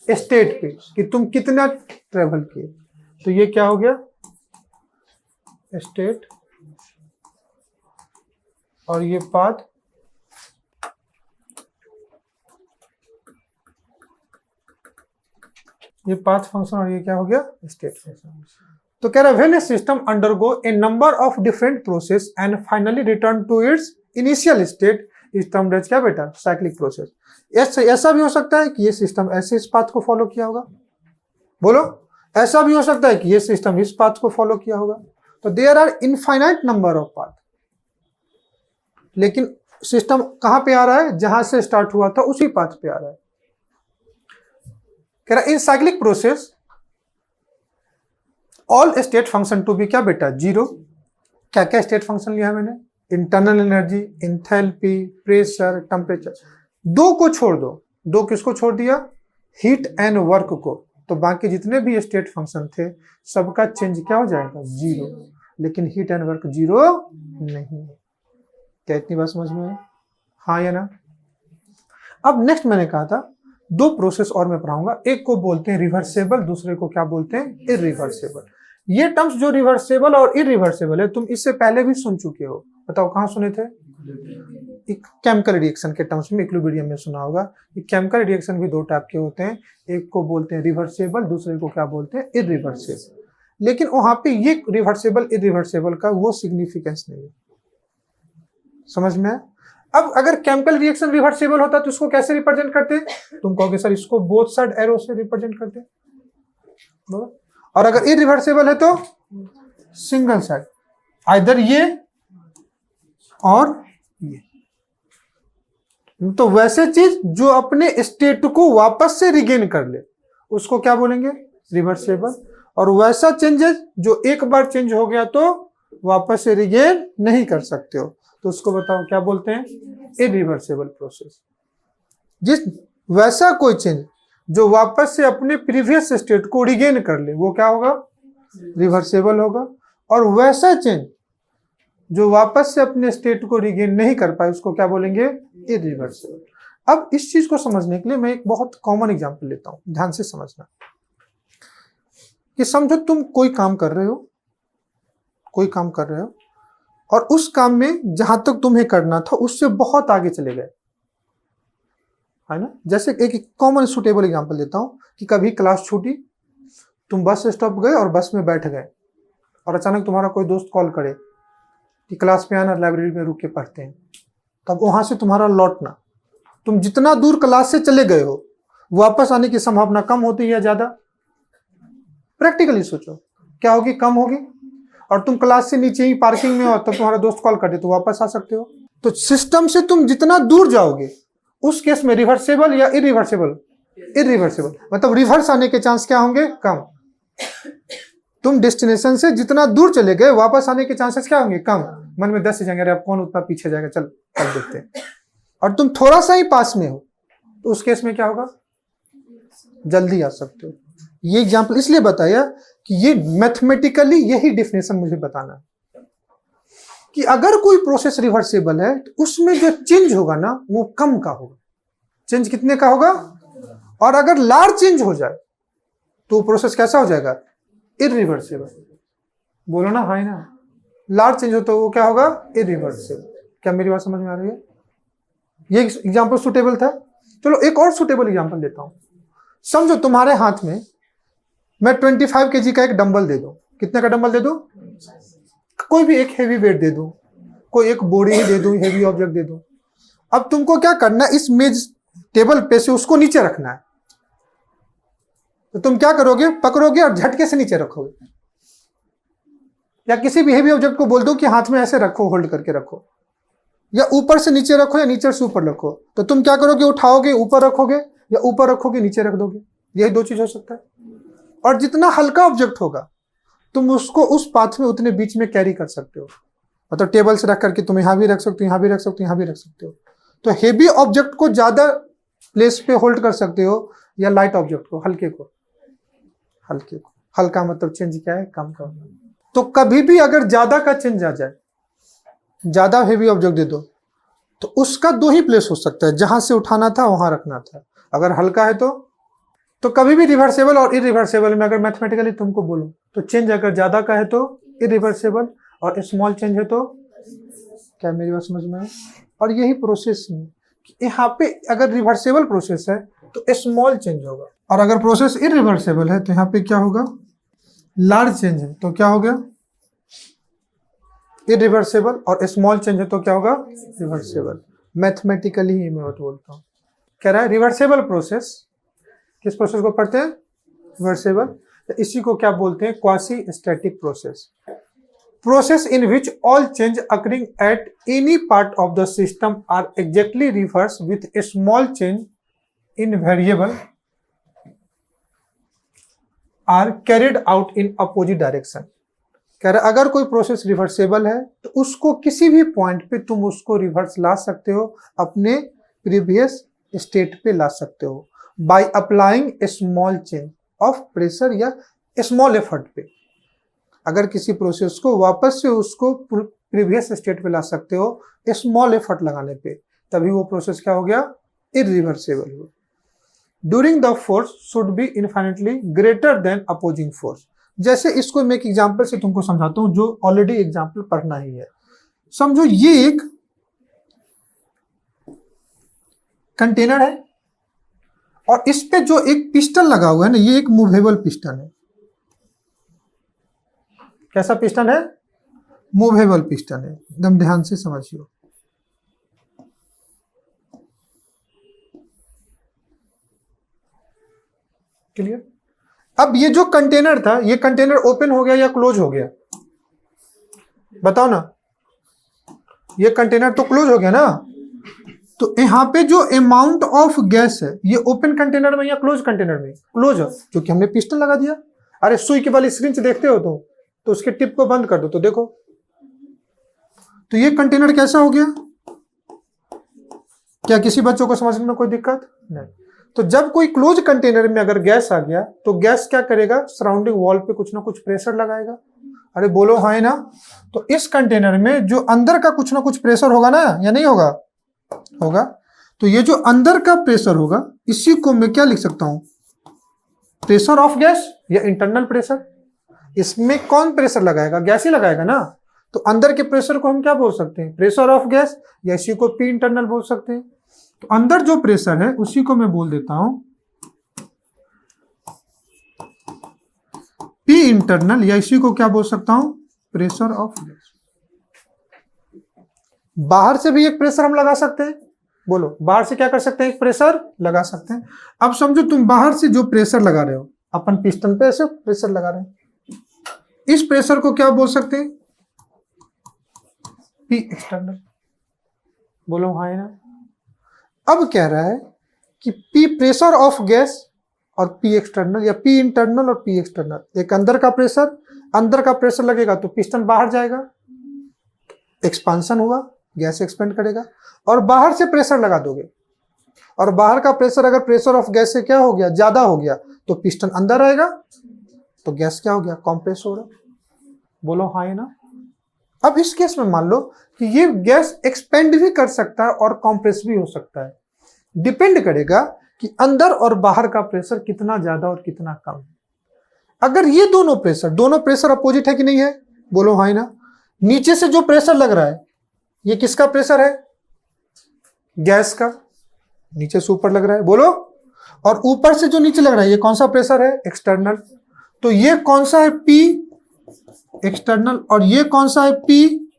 स्टेट पे, कि तुम कितना ट्रेवल किए। तो ये क्या हो गया, स्टेट, और ये पाथ। ये पाथ फंक्शन और ये क्या हो गया, स्टेट फंक्शन। तो कह रहा है when a system undergo a number of different process and finally return to its initial state is termed as क्या बेटा, साइक्लिक प्रोसेस। ऐसा भी हो सकता है कि ये सिस्टम ऐसे इस पाथ को फॉलो किया होगा। बोलो, ऐसा भी हो सकता है कि ये सिस्टम इस पाथ को फॉलो किया होगा। तो there are infinite number of path, लेकिन सिस्टम कहां पे आ रहा है, जहां से स्टार्ट हुआ था उसी पाथ पे आ रहा है। कह रहा in cyclic process all state function to be क्या बेटा, जीरो। क्या क्या स्टेट फंक्शन लिया मैंने, internal energy, enthalpy, pressure, temperature. दो को छोड़ दो, दो किसको छोड़ दिया, हीट एंड वर्क को। तो बाकी जितने भी स्टेट फंक्शन थे सबका चेंज क्या हो जाएगा, जीरो। लेकिन हीट एंड वर्क जीरो नहीं। क्या इतनी बात समझ में है, हाँ या ना। अब नेक्स्ट मैंने कहा था दो प्रोसेस और मैं पढ़ाऊंगा, एक को बोलते हैं रिवर्सेबल, दूसरे को क्या बोलते हैं, इरिवर्सेबल। ये टर्म्स जो रिवर्सेबल और इरिवर्सेबल है तुम इससे पहले भी सुन चुके हो। बताओ कहाँ सुने थे, केमिकल रिएक्शन के टर्म्स में इक्विलिब्रियम में सुना होगा। ये केमिकल रिएक्शन भी दो टाइप के होते हैं, एक को बोलते हैं रिवर्सेबल, दूसरे को क्या बोलते हैं, इरिवर्सेबल। लेकिन वहां पे ये रिवर्सेबल इरिवर्सेबल का वो सिग्निफिकेंस नहीं है। समझ में आया? अब अगर केमिकल रिएक्शन रिवर्सेबल होता तो इसको कैसे रिप्रेजेंट करते? तुम कहोगे सर इसको बोथ साइड एरो से रिप्रेजेंट करते, और अगर इरिवर्सेबल है तो सिंगल साइड, आइदर ये और ये। तो वैसे चीज जो अपने स्टेट को वापस से रिगेन कर ले उसको क्या बोलेंगे? रिवर्सेबल। और वैसा चेंजेस जो एक बार चेंज हो गया तो वापस से रिगेन नहीं कर सकते हो, तो उसको बताओ क्या बोलते हैं? Irreversible process. जिस वैसा कोई चेंज जो वापस से अपने प्रीवियस स्टेट को रिगेन कर ले वो क्या होगा? रिवर्सेबल होगा। और वैसा चेंज जो वापस से अपने स्टेट को रिगेन नहीं कर पाए उसको क्या बोलेंगे? इरिवर्सेबल। अब इस चीज को समझने के लिए मैं एक बहुत कॉमन एग्जांपल लेता हूं, ध्यान से समझना। कि समझो तुम कोई काम कर रहे हो और उस काम में जहां तक तुम्हें करना था उससे बहुत आगे चले गए, है ना? जैसे एक कॉमन सुटेबल एग्जांपल देता हूं कि कभी क्लास छूटी, तुम बस स्टॉप गए और बस में बैठ गए और अचानक तुम्हारा कोई दोस्त कॉल करे कि क्लास में आना, लाइब्रेरी में रुक के पढ़ते हैं। तब वहां से तुम्हारा लौटना, तुम जितना दूर क्लास से चले गए हो वापस आने की संभावना कम होती है या ज्यादा? प्रैक्टिकली सोचो, क्या होगी? कम होगी। और तुम क्लास से नीचे ही पार्किंग में हो तब तुम्हारा दोस्त कॉल कर दे तो वापस आ सकते हो। तो सिस्टम से तुम जितना दूर जाओगे उस केस में रिवर्सेबल या इरिवर्सेबल? इरिवर्सेबल, मतलब रिवर्स आने के चांस क्या होंगे? कम। तुम डेस्टिनेशन से जितना दूर चले गए वापस आने के चांसेस क्या होंगे? कम। मन में 10 जाएंगे, अरे अब कौन उतना पीछे जाएगा, चल कल देखते हैं। और तुम थोड़ा सा ही पास में हो तो उस केस में क्या होगा? जल्दी आ सकते हो। ये एग्जांपल इसलिए बताया कि ये मैथमेटिकली यही डेफिनेशन मुझे बताना है कि अगर कोई प्रोसेस रिवर्सेबल है तो उसमें जो चेंज होगा ना वो कम का होगा। चेंज कितने का होगा? और अगर लार्ज चेंज हो जाए तो प्रोसेस कैसा हो जाएगा? इरिवर्सेबल। बोलो ना, हाँ ना? लार्ज चेंज हो तो वो क्या होगा? इरिवर्सेबल। क्या मेरी बात समझ में आ रही है? ये एग्जांपल सुटेबल था। चलो एक और सुटेबल एग्जांपल देता हूं। समझो तुम्हारे हाथ में मैं 25 kg का एक डंबल दे दूं। कितने का डंबल दे दूं? कोई भी एक हेवी वेट दे दूं, कोई एक बोरी ही दे दूं, हेवी ऑब्जेक्ट दे दूं। अब तुमको क्या करना है? इस मेज टेबल पे से उसको नीचे रखना है। तो तुम क्या करोगे? पकड़ोगे और झटके से नीचे रखोगे, या किसी भी हेवी ऑब्जेक्ट को बोल दो कि हाथ में ऐसे रखो, होल्ड करके रखो, या ऊपर से नीचे रखो या नीचे से ऊपर रखो। तो तुम क्या करोगे? उठाओगे, ऊपर रखोगे, या ऊपर रखोगे नीचे रख दोगे। यही दो चीज हो सकता है। और जितना हल्का ऑब्जेक्ट होगा तुम उसको उस पाथ में उतने बीच में कैरी कर सकते हो। मतलब टेबल से रख करके तुम यहां भी रख सकते हो, यहां भी रख सकते हो, यहां भी रख सकते हो। तो हेवी ऑब्जेक्ट को ज्यादा प्लेस पे होल्ड कर सकते हो, या लाइट ऑब्जेक्ट को, हल्के को। हल्का मतलब चेंज क्या है? कम का। तो कभी भी अगर ज्यादा का चेंज आ जाए, ज्यादा हेवी ऑब्जेक्ट दे दो तो उसका दो ही प्लेस हो सकता है, जहां से उठाना था वहां रखना था। अगर हल्का है तो कभी भी रिवर्सेबल और इरिवर्सेबल में अगर मैथमेटिकली तुमको बोलो तो चेंज अगर ज्यादा का है तो इरिवर्सेबल, और स्मॉल चेंज है तो, क्या मेरी बात समझ में है? और यही प्रोसेस है कि यहाँ पे अगर रिवर्सेबल प्रोसेस है तो स्मॉल चेंज होगा, और अगर प्रोसेस इरिवर्सेबल है तो यहाँ पे क्या होगा? लार्ज चेंज है तो क्या हो गया? इरिवर्सेबल, और स्मॉल चेंज है तो क्या होगा? रिवर्सेबल। मैथमेटिकली ही मैं बोलता हूँ। कह रहा है रिवर्सेबल प्रोसेस, किस प्रोसेस को पढ़ते हैं? रिवर्सेबल। तो इसी को क्या बोलते हैं? Quasi static process. Process in which all change occurring at any part of the system are exactly reverse with a small change in variable are carried out in opposite direction. कह रहे अगर कोई प्रोसेस रिवर्सेबल है तो उसको किसी भी point पे तुम उसको रिवर्स ला सकते हो, अपने प्रीवियस स्टेट पे ला सकते हो, by applying A small change of pressure या स्मॉल एफर्ट पे। अगर किसी प्रोसेस को वापस से उसको प्रीवियस स्टेट पे ला सकते हो स्मॉल एफर्ट लगाने पे, तभी वो प्रोसेस क्या हो गया? इरिवर्सेबल हो। During the force should B infinitely greater than opposing force. जैसे इसको मैं एक एग्जांपल से तुमको समझाता हूं, जो ऑलरेडी एग्जांपल पढ़ना ही है। समझो ये एक कंटेनर है और इस पे जो एक पिस्टन लगा हुआ है ना, ये एक मूवेबल पिस्टन है। कैसा पिस्टन है? मूवेबल पिस्टन है। एकदम ध्यान से समझिए। क्लियर? अब ये जो कंटेनर था, ये कंटेनर ओपन हो गया या क्लोज हो गया? बताओ ना। ये कंटेनर तो क्लोज हो गया ना। तो यहाँ पे जो अमाउंट ऑफ गैस है, ये ओपन कंटेनर में या क्लोज कंटेनर में? क्लोज है, क्योंकि हमने पिस्टन लगा दिया। अरे सुई की वाली सिरिंज देखते हो तो उसके टिप को बंद कर दो तो देखो, तो ये कंटेनर कैसा हो गया? क्या किसी बच्चों को समझने में कोई दिक्कत नहीं? तो जब कोई क्लोज कंटेनर में अगर गैस आ गया तो गैस क्या करेगा? सराउंडिंग वॉल पे कुछ ना कुछ प्रेशर लगाएगा। अरे बोलो हाँ है ना। तो इस कंटेनर में जो अंदर का कुछ ना कुछ प्रेशर होगा ना, या नहीं होगा? होगा। तो ये जो अंदर का प्रेशर होगा, इसी को मैं क्या लिख सकता हूं? प्रेशर ऑफ गैस या इंटरनल प्रेशर। इसमें कौन प्रेशर लगाएगा? गैस ही लगाएगा ना। तो अंदर के प्रेशर को हम क्या बोल सकते हैं? प्रेशर ऑफ गैस, या इसी को पी इंटरनल बोल सकते हैं। तो अंदर जो प्रेशर है उसी को मैं बोल देता हूं पी इंटरनल, या इसी को क्या बोल सकता हूं? Pressure of gas. बाहर से भी एक प्रेशर हम लगा सकते हैं। बोलो, बाहर से क्या कर सकते हैं? एक प्रेशर लगा सकते हैं। अब समझो तुम बाहर से जो प्रेशर लगा रहे हो, अपन पिस्टन पे ऐसे प्रेशर लगा रहे हैं, इस प्रेशर को क्या बोल सकते हैं? P external. बोलो हाँ है ना। अब कह रहा है कि पी प्रेशर ऑफ गैस और पी एक्सटर्नल, या पी इंटरनल और पी एक्सटर्नल। एक अंदर का प्रेशर लगेगा तो पिस्टन बाहर जाएगा, एक्सपांशन हुआ, गैस एक्सपेंड करेगा। और बाहर से प्रेशर लगा दोगे, और बाहर का प्रेशर अगर प्रेशर ऑफ गैस से क्या हो गया? ज्यादा हो गया, तो पिस्टन अंदर आएगा, तो गैस क्या हो गया? कॉम्प्रेस हो रहा। बोलो हाँ है ना। अब इस केस में मान लो कि ये गैस एक्सपेंड भी कर सकता है और कॉम्प्रेस भी हो सकता है। डिपेंड करेगा कि अंदर और बाहर का प्रेशर कितना ज्यादा और कितना कम है। अगर ये दोनों प्रेशर अपोजिट है कि नहीं है? बोलो हाँ ना। नीचे से जो प्रेशर लग रहा है, ये किसका प्रेशर है? गैस का। नीचे से ऊपर लग रहा है, बोलो। और ऊपर से जो नीचे लग रहा है, ये कौन सा प्रेशर है? एक्सटर्नल। तो ये कौन सा है? P external. और ये कौन सा है? पी।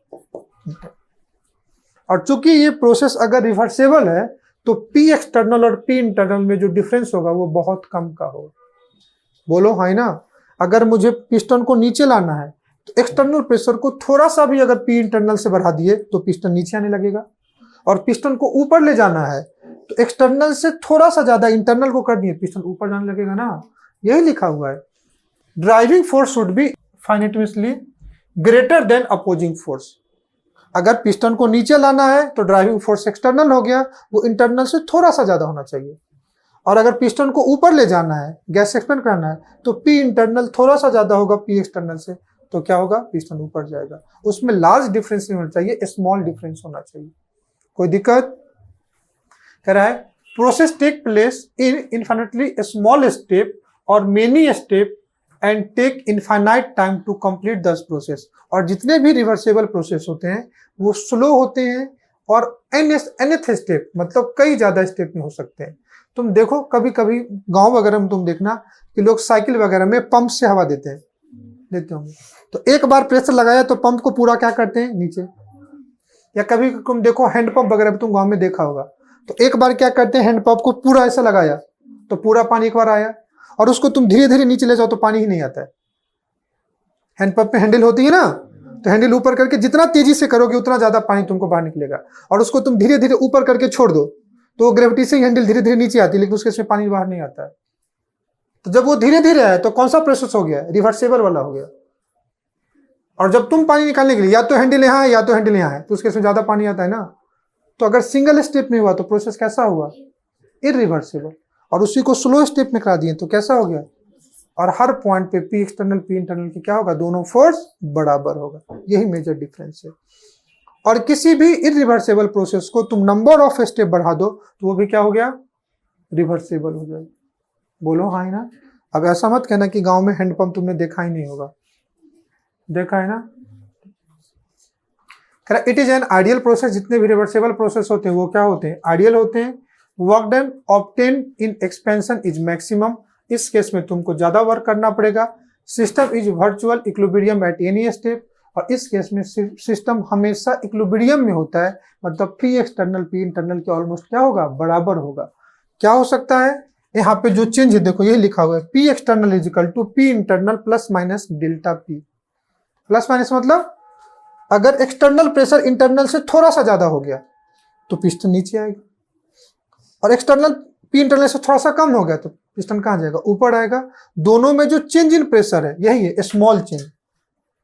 और चूंकि ये प्रोसेस अगर रिवर्सेबल है, तो पी एक्सटर्नल और पी इंटरनल में जो डिफरेंस होगा वो बहुत कम का होगा। बोलो हाँ ना। अगर मुझे पिस्टन को नीचे लाना है तो एक्सटर्नल प्रेशर को थोड़ा सा भी अगर पी इंटरनल से बढ़ा दिए तो पिस्टन नीचे आने लगेगा। और पिस्टन को ऊपर ले जाना है तो एक्सटर्नल से थोड़ा सा ज्यादा इंटरनल को कर दिए, पिस्टन ऊपर जाने लगेगा ना। यही लिखा हुआ है, driving force should be infinitesimally greater than opposing force. अगर पिस्टन को नीचे लाना है तो ड्राइविंग फोर्स एक्सटर्नल हो गया, वो इंटरनल से थोड़ा सा ज्यादा होना चाहिए। और अगर पिस्टन को ऊपर ले जाना है, गैस एक्सपेंड करना है, तो पी इंटरनल थोड़ा सा ज्यादा होगा पी एक्सटर्नल से, तो क्या होगा? पिस्टन ऊपर जाएगा। उसमें लार्ज डिफरेंस नहीं होना चाहिए, स्मॉल डिफरेंस होना चाहिए। कोई दिक्कत? कह रहा है process take place in infinitely small step और many step and take infinite time to complete this process. और जितने भी रिवर्सेबल प्रोसेस होते हैं वो स्लो होते हैं और nth स्टेप, मतलब कई ज्यादा स्टेप में हो सकते हैं। तुम देखो कभी कभी गांव वगैरह में तुम देखना कि लोग साइकिल वगैरह में पंप से हवा देते होंगे। तो एक बार प्रेशर लगाया तो पंप को पूरा क्या करते हैं? नीचे। या कभी तुम देखो हैंडपंप वगैरह तुम गांव में देखा होगा, तो एक बार क्या करते हैं? हैंडपंप को पूरा ऐसा लगाया तो पूरा पानी एक बार आया, और उसको तुम धीरे धीरे नीचे ले जाओ तो पानी ही नहीं आता है। हैंडपंप में हैंडल होती है ना, तो हैंडल ऊपर करके जितना तेजी से करोगे उतना ज्यादा पानी तुमको बाहर निकलेगा। और उसको तुम धीरे धीरे ऊपर करके छोड़ दो तो वो ग्रेविटी से ही हैंडल धीरे धीरे नीचे आती है, लेकिन उसके इसमें पानी बाहर नहीं आता है। तो जब वो धीरे धीरे आया तो कौन सा प्रोसेस हो गया? रिवर्सेबल वाला हो गया। और जब तुम पानी निकालने के लिए या तो हैंडल यहाँ है या तो हैंडल यहाँ है, तो उसके इसमें ज्यादा पानी आता है ना। तो अगर सिंगल स्टेप में हुआ तो प्रोसेस कैसा हुआ? इरिवर्सेबल। और उसी को स्लो स्टेप में करा दिए तो कैसा हो गया? और हर पॉइंट पे पी एक्सटर्नल पी इंटरनल की क्या होगा? दोनों फोर्स बराबर होगा। यही मेजर डिफरेंस है। और किसी भी इरिवर्सेबल प्रोसेस को तुम नंबर ऑफ स्टेप बढ़ा दो तो वो भी क्या हो गया? रिवर्सेबल हो जाएगा। बोलो हाँ है ना। अब ऐसा मत कहना कि गांव में हैंडपंप तुमने देखा ही नहीं होगा, देखा है ना। It is an ideal process. जितने भी रिवर्सेबल प्रोसेस होते हैं वो क्या होते हैं? आइडियल होते हैं। Work done obtain in expansion is maximum. इस केस में तुमको ज्यादा वर्क करना पड़ेगा, system is virtual equilibrium at any step, और इस केस में सिस्टम हमेशा इक्विलिब्रियम में होता है, मतलब पी एक्सटर्नल पी इंटरनल के ऑलमोस्ट क्या होगा, बराबर होगा। क्या हो सकता है, यहाँ पे जो चेंज है देखो यही लिखा हुआ है, P external is equal to P internal plus minus delta P. Plus minus मतलब अगर एक्सटर्नल प्रेशर इंटरनल से थोड़ा सा ज्यादा हो गया तो पिस्टन नीचे आएगा, और एक्सटर्नल पी इंटरनल से थोड़ा सा कम हो गया तो पिस्टन कहाँ जाएगा, ऊपर आएगा। दोनों में जो चेंज इन प्रेशर है यही है स्मॉल चेंज।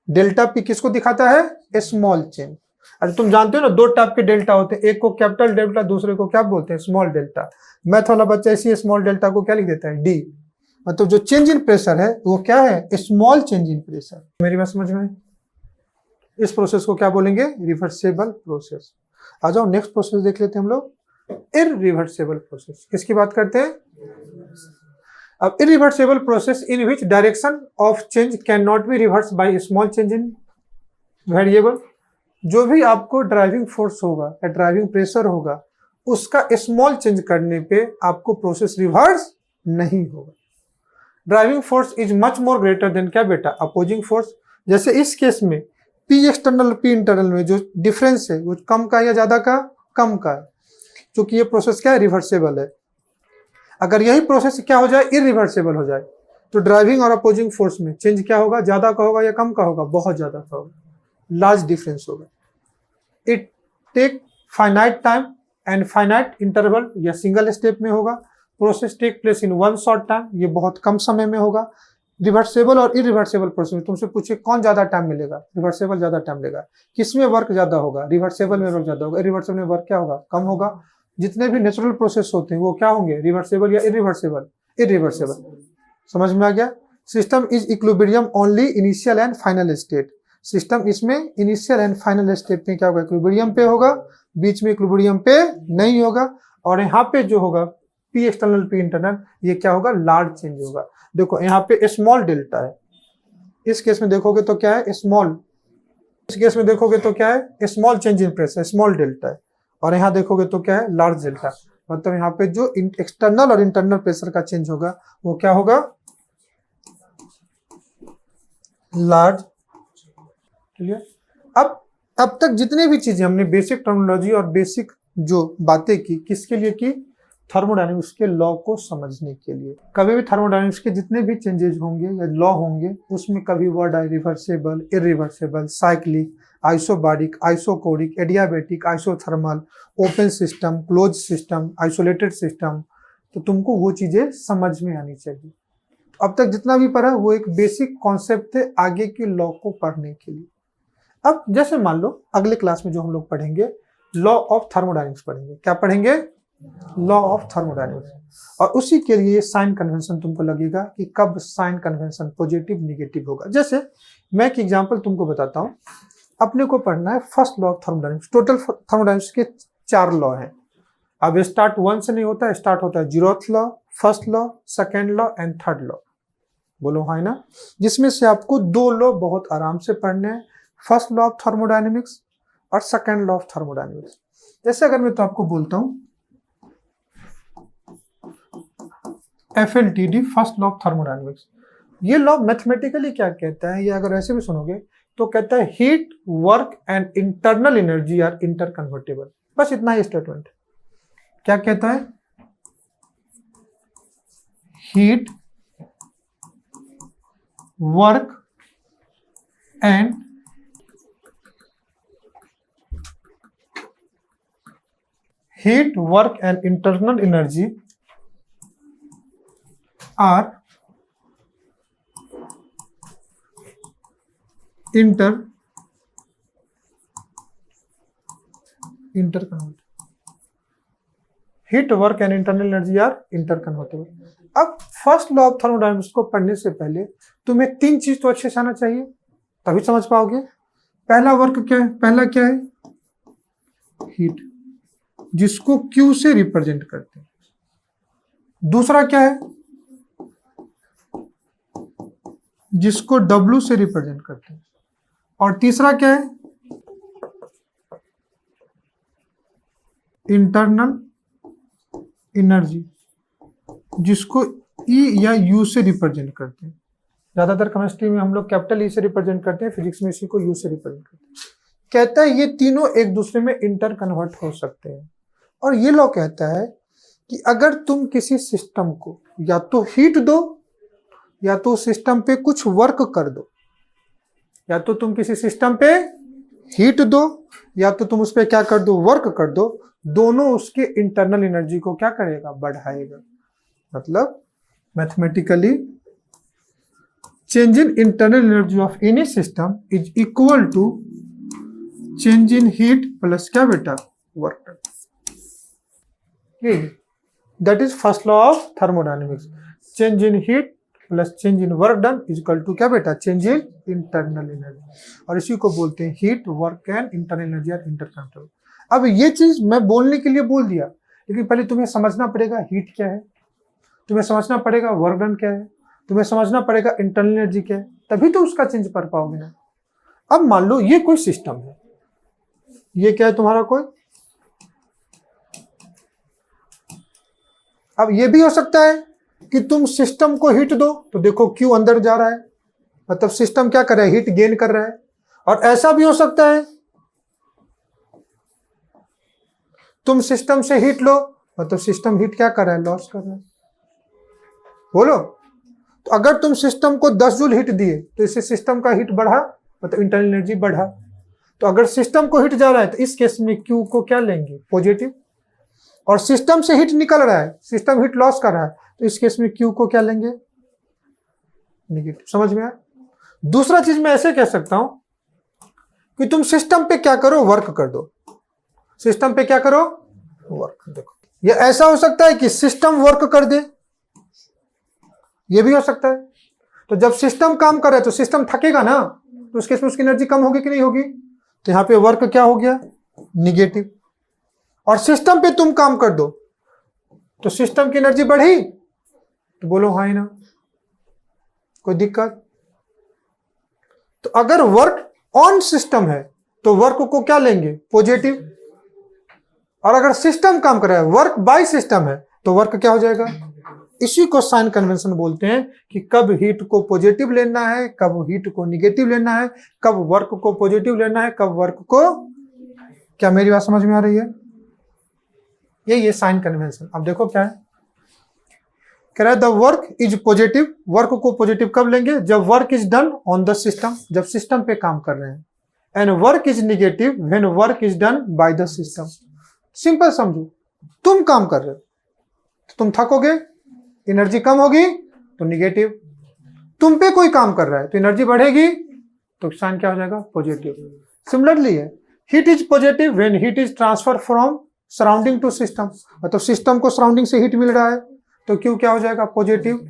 डेल्टा पी किसको दिखाता है, स्मॉल चेंज। अरे तुम जानते हो ना, दो टाइप के डेल्टा होते हैं, एक को कैपिटल डेल्टा, दूसरे को क्या बोलते हैं, स्मॉल डेल्टा। मैथ वाला बच्चा इसी स्मॉल डेल्टा को क्या लिख देता है, डी। मतलब जो चेंज इन प्रेशर है वो क्या है, स्मॉल चेंज इन प्रेशर। मेरी बात समझ में, इस प्रोसेस को क्या बोलेंगे, रिवर्सेबल प्रोसेस। आ जाओ नेक्स्ट प्रोसेस देख लेते हैं हम लोग, इररिवर्सिबल प्रोसेस। किसकी बात करते हैं, अब irreversible process in which direction of change can not be reverse by small change in variable. जो भी आपको ड्राइविंग फोर्स होगा या ड्राइविंग प्रेशर होगा उसका स्मॉल चेंज करने पे आपको प्रोसेस रिवर्स नहीं होगा। Driving force is much more greater than क्या बेटा, अपोजिंग फोर्स। जैसे इस केस में पी एक्सटर्नल पी इंटरनल में जो डिफरेंस है वो कम का या ज्यादा का, कम का है, क्योंकि ये प्रोसेस क्या है, रिवर्सेबल है। अगर यही प्रोसेस क्या हो जाए, इररिवर्सिबल हो जाए, तो ड्राइविंग और अपोजिंग फोर्स में चेंज क्या होगा, ज्यादा का होगा या कम का होगा, बहुत ज्यादा का होगा, लार्ज डिफरेंस होगा। It take finite time and finite interval, या सिंगल स्टेप में होगा। Process take place in one short time, ये बहुत कम समय में होगा। रिवर्सेबल और इरिवर्सेबल प्रोसेस, तुमसे पूछे कौन ज्यादा टाइम मिलेगा, रिवर्सेबल ज्यादा टाइम लेगा। किसमें वर्क ज्यादा होगा, रिवर्सेबल में वर्क ज्यादा होगा, इरिवर्सेबल में वर्क क्या होगा, कम होगा। जितने भी नेचुरल प्रोसेस होते हैं वो क्या होंगे, रिवर्सेबल या इरिवर्सेबल, इरिवर्सेबल। समझ में आ गया। System is equilibrium only initial and final state. System इसमें इनिशियल एंड फाइनल स्टेट में क्या होगा, इक्विलिब्रियम पे होगा, बीच में इक्विलिब्रियम पे नहीं होगा। और यहाँ पे जो होगा पी एक्सटर्नल पी इंटरनल, ये क्या होगा, लार्ज चेंज होगा। देखो यहाँ पे स्मॉल डेल्टा है, इस केस में देखोगे तो क्या है, स्मॉल। इस केस में देखोगे तो क्या है, स्मॉल चेंज इन प्रेशर, स्मॉल डेल्टा है। और यहाँ देखोगे तो क्या है, लार्ज डेल्टा। मतलब यहाँ पे जो एक्सटर्नल और इंटरनल प्रेशर का चेंज होगा वो क्या होगा, लार्ज। क्लियर। अब तक जितने भी चीजें हमने बेसिक टर्मिनोलॉजी और बेसिक जो बातें की, किसके लिए की, थर्मोडायनेमिक्स के लॉ को समझने के लिए। कभी भी थर्मोडायनेमिक्स के जितने भी चेंजेस होंगे या लॉ होंगे उसमें कभी वर्ड आए reversible, irreversible, cyclic, isobaric, isochoric, adiabatic, isothermal, open system, close system, isolated system, तो तुमको वो चीजें समझ में आनी चाहिए। अब तक जितना भी पढ़ा वो एक बेसिक कॉन्सेप्ट थे आगे के लॉ को पढ़ने के लिए। अब जैसे मान लो अगले क्लास में जो हम लोग पढ़ेंगे, लॉ ऑफ थर्मोडायनेमिक्स पढ़ेंगे। क्या पढ़ेंगे, लॉ ऑफ थर्मोडायनेमिक्स। और उसी के लिए साइन कन्वेंशन तुमको लगेगा कि कब साइन कन्वेंशन पॉजिटिव निगेटिव होगा। जैसे मैं एक एग्जांपल तुमको बताता हूं, अपने को पढ़ना है first law of thermodynamics. Total thermodynamics के 4 लॉ हैं। अब स्टार्ट 1 से नहीं होता है, स्टार्ट होता है 0th law, first law, second law and third law. बोलो हाँ ना। जिसमें से आपको 2 लॉ बहुत आराम से पढ़ने हैं, फर्स्ट लॉ ऑफ थर्मोडायनेमिक्स और सेकेंड लॉ ऑफ थर्मोडायनेमिक्स। जैसे अगर मैं तो आपको बोलता हूं FLTD, first law of thermodynamics, ये लॉ मैथमेटिकली क्या कहता है, ये अगर ऐसे भी सुनोगे तो कहता है heat, work and internal energy are interconvertible. बस इतना ही स्टेटमेंट। क्या कहता है, heat, work and internal energy are interconvertible. Heat, work and internal energy are interconvertible. अब फर्स्ट लॉ ऑफ थर्मोडायनेमिक्स को पढ़ने से पहले तुम्हें 3 चीज तो अच्छे से आना चाहिए, तभी समझ पाओगे। पहला वर्क क्या है, पहला क्या है, हीट, जिसको Q से रिप्रेजेंट करते हैं। दूसरा क्या है, जिसको W से रिप्रेजेंट करते हैं। और तीसरा क्या है, इंटरनल एनर्जी, जिसको E या U से रिप्रेजेंट करते हैं। ज्यादातर केमिस्ट्री में हम लोग कैपिटल ई से रिप्रेजेंट करते हैं, फिजिक्स में इसी को यू से रिप्रेजेंट करते हैं। कहता है ये तीनों एक दूसरे में इंटर कन्वर्ट हो सकते हैं। और ये लॉ कहता है कि अगर तुम किसी सिस्टम को या तो हीट दो या तो सिस्टम पे कुछ वर्क कर दो, या तो तुम किसी सिस्टम पे हीट दो या तो तुम उस पर क्या कर दो, वर्क कर दो, दोनों उसके इंटरनल एनर्जी को क्या करेगा, बढ़ाएगा। मतलब mathematically change in internal energy of any system is equal to change in heat plus क्या बेटा, work. That is first law of thermodynamics. Change in heat plus change in work done is equal to क्या बेटा, change in internal energy. और इसी को बोलते हैं heat, work and internal energy are interconnected. अब ये चीज मैं बोलने के लिए बोल दिया, लेकिन पहले तुम्हें समझना पड़ेगा हीट क्या है, तुम्हें समझना पड़ेगा वर्क डन क्या है, तुम्हें समझना पड़ेगा इंटरनल एनर्जी क्या है, तभी तो उसका चेंज कर पाओगे ना। अब मान लो ये कोई सिस्टम है, ये क्या है तुम्हारा कोई, अब ये भी हो सकता है कि तुम सिस्टम को हीट दो तो देखो क्यू अंदर जा रहा है, मतलब सिस्टम क्या कर रहा है, हीट गेन कर रहा है। और ऐसा भी हो सकता है तुम सिस्टम से हीट लो, मतलब सिस्टम हीट क्या कर रहा है, लॉस कर रहा है। बोलो, तो अगर तुम सिस्टम को 10 जूल हीट दिए तो इससे सिस्टम का हीट बढ़ा, मतलब इंटरनल एनर्जी बढ़ा। तो अगर सिस्टम को हीट जा रहा है तो इस केस में क्यू को क्या लेंगे, पॉजिटिव। और सिस्टम से हीट निकल रहा है, सिस्टम हीट लॉस कर रहा है, तो इस केस में क्यू को क्या लेंगे, नेगेटिव। समझ में आया। दूसरा चीज मैं ऐसे कह सकता हूं कि तुम सिस्टम पे क्या करो, वर्क कर दो। सिस्टम पे क्या करो, वर्क। देखो ये ऐसा हो सकता है कि सिस्टम वर्क कर दे, ये भी हो सकता है। तो जब सिस्टम काम कर रहा है तो सिस्टम थकेगा ना, तो उस केस में उसकी एनर्जी कम होगी कि नहीं होगी, तो यहां पे वर्क क्या हो गया, निगेटिव। और सिस्टम पे तुम काम कर दो तो सिस्टम की एनर्जी बढ़ी, तो बोलो हाँ ही ना, कोई दिक्कत। तो अगर वर्क ऑन सिस्टम है तो वर्क को क्या लेंगे, पॉजिटिव। और अगर सिस्टम काम कर रहा है, वर्क बाय सिस्टम है, तो वर्क क्या हो जाएगा। इसी को साइन कन्वेंशन बोलते हैं कि कब हीट को पॉजिटिव लेना है, कब हीट को निगेटिव लेना है, कब वर्क को पॉजिटिव लेना है, कब वर्क को। क्या मेरी बात समझ में आ रही है, ये साइन कन्वेंशन। अब देखो क्या है, कह रहा है the work is positive, work को पॉजिटिव कब लेंगे, जब work is done on the system, जब सिस्टम पे काम कर रहे हैं। And work is negative when work is done by the system. Simple समझो, तुम काम कर रहे हो तो तुम थकोगे, एनर्जी कम होगी तो निगेटिव। तुम पे कोई काम कर रहा है तो एनर्जी बढ़ेगी, तो साइन क्या हो जाएगा, पॉजिटिव। सिमिलरली है, heat is positive when heat is transfer from surrounding to system, मतलब सिस्टम को सराउंडिंग से हीट मिल रहा है तो क्यू क्या हो जाएगा, positive.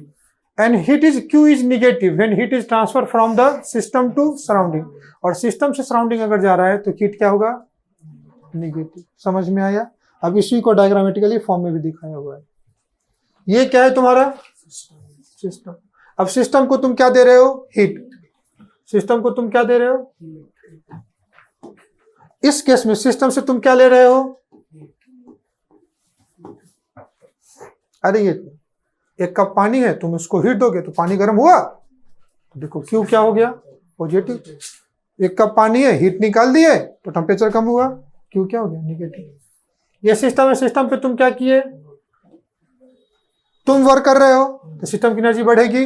And heat is Q is negative when heat is transfer from the system to surrounding, और सिस्टम से सराउंडिंग अगर जा रहा है तो हीट क्या होगा, निगेटिव। समझ में आया। अब इसी को डायग्रामेटिकली फॉर्म में भी दिखाया हुआ है। ये क्या है तुम्हारा सिस्टम। अब सिस्टम को तुम क्या दे रहे हो, हीट। सिस्टम को तुम क्या दे रहे हो, इस केस में सिस्टम से तुम क्या ले रहे हो, अरे ये एक कप पानी है, तुम उसको हीट दोगे तो पानी गर्म हुआ, तो देखो क्यू क्या हो गया, पॉजिटिव। एक कप पानी है, हीट निकाल दिए तो टेम्परेचर कम हुआ, क्यू क्या हो गया, निगेटिव। ये सिस्टम है, सिस्टम पे तुम क्या किए, तुम वर्क कर रहे हो तो सिस्टम की एनर्जी बढ़ेगी।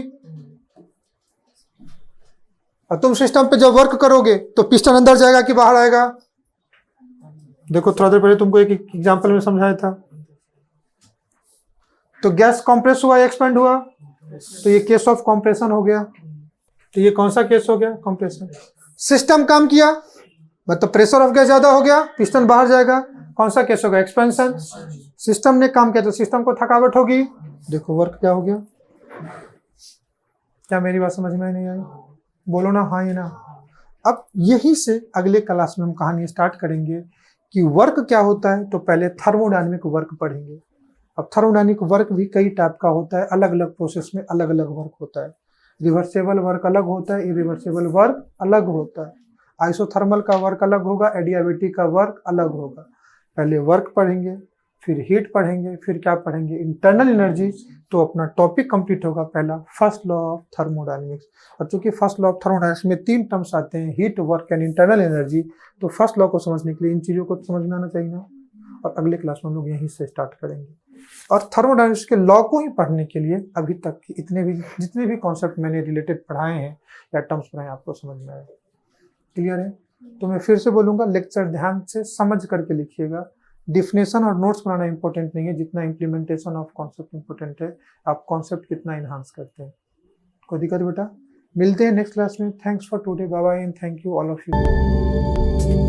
और तुम सिस्टम पे जब वर्क करोगे तो पिस्टन अंदर जाएगा कि बाहर आएगा। देखो थोड़ा देर पहले तुमको एक एग्जांपल में समझाया था, तो गैस कंप्रेस हुआ, एक्सपेंड हुआ, तो ये केस ऑफ कंप्रेशन हो गया। तो ये कौन सा केस हो गया, कंप्रेशन। सिस्टम काम किया मतलब प्रेशर ऑफ गैस ज्यादा हो गया, पिस्टन बाहर जाएगा, कौन सा केस होगा, एक्सपेंशन। सिस्टम ने काम किया तो सिस्टम को थकावट होगी, देखो वर्क क्या हो गया। क्या मेरी बात समझ में नहीं आई, बोलो ना हाँ या ना। अब यही से अगले क्लास में हम कहानी स्टार्ट करेंगे कि वर्क क्या होता है। तो पहले थर्मोडायनेमिक वर्क पढ़ेंगे। अब थर्मोडायनेमिक वर्क भी कई टाइप का होता है, अलग अलग प्रोसेस में अलग अलग वर्क होता है। रिवर्सेबल वर्क अलग होता है, इरिवर्सेबल वर्क अलग होता है, आइसोथर्मल का वर्क अलग होगा, एडियाबेटिक का वर्क अलग होगा। पहले वर्क पढ़ेंगे, फिर हीट पढ़ेंगे, फिर क्या पढ़ेंगे, इंटरनल एनर्जी। तो अपना टॉपिक कंप्लीट होगा पहला, फर्स्ट लॉ ऑफ थर्मोडायनेमिक्स। और चूंकि फर्स्ट लॉ ऑफ थर्मोडायनेमिक्स में 3 टर्म्स आते हैं, heat, work and internal energy, तो फर्स्ट लॉ को समझने के लिए इन चीजों को समझ में आना चाहिए ना। और अगले क्लास में हम लोग यहीं से स्टार्ट करेंगे। और थर्मोडायनेमिक्स के लॉ को ही पढ़ने के लिए अभी तक के जितने भी कॉन्सेप्ट मैंने रिलेटेड पढ़ाए हैं या टर्म्स पढ़ाए हैं, आपको समझ में आए? क्लियर है? तो मैं फिर से बोलूंगा, लेक्चर ध्यान से समझ करके लिखिएगा। डिफिनेशन और नोट्स बनाना इंपॉर्टेंट नहीं है, जितना इंप्लीमेंटेशन ऑफ कॉन्सेप्ट इंपॉर्टेंट है। आप कॉन्सेप्ट कितना इनहांस करते हैं। कोई दिक्कत बेटा? मिलते हैं नेक्स्ट क्लास में। Thanks for today, bye bye and thank you all of you.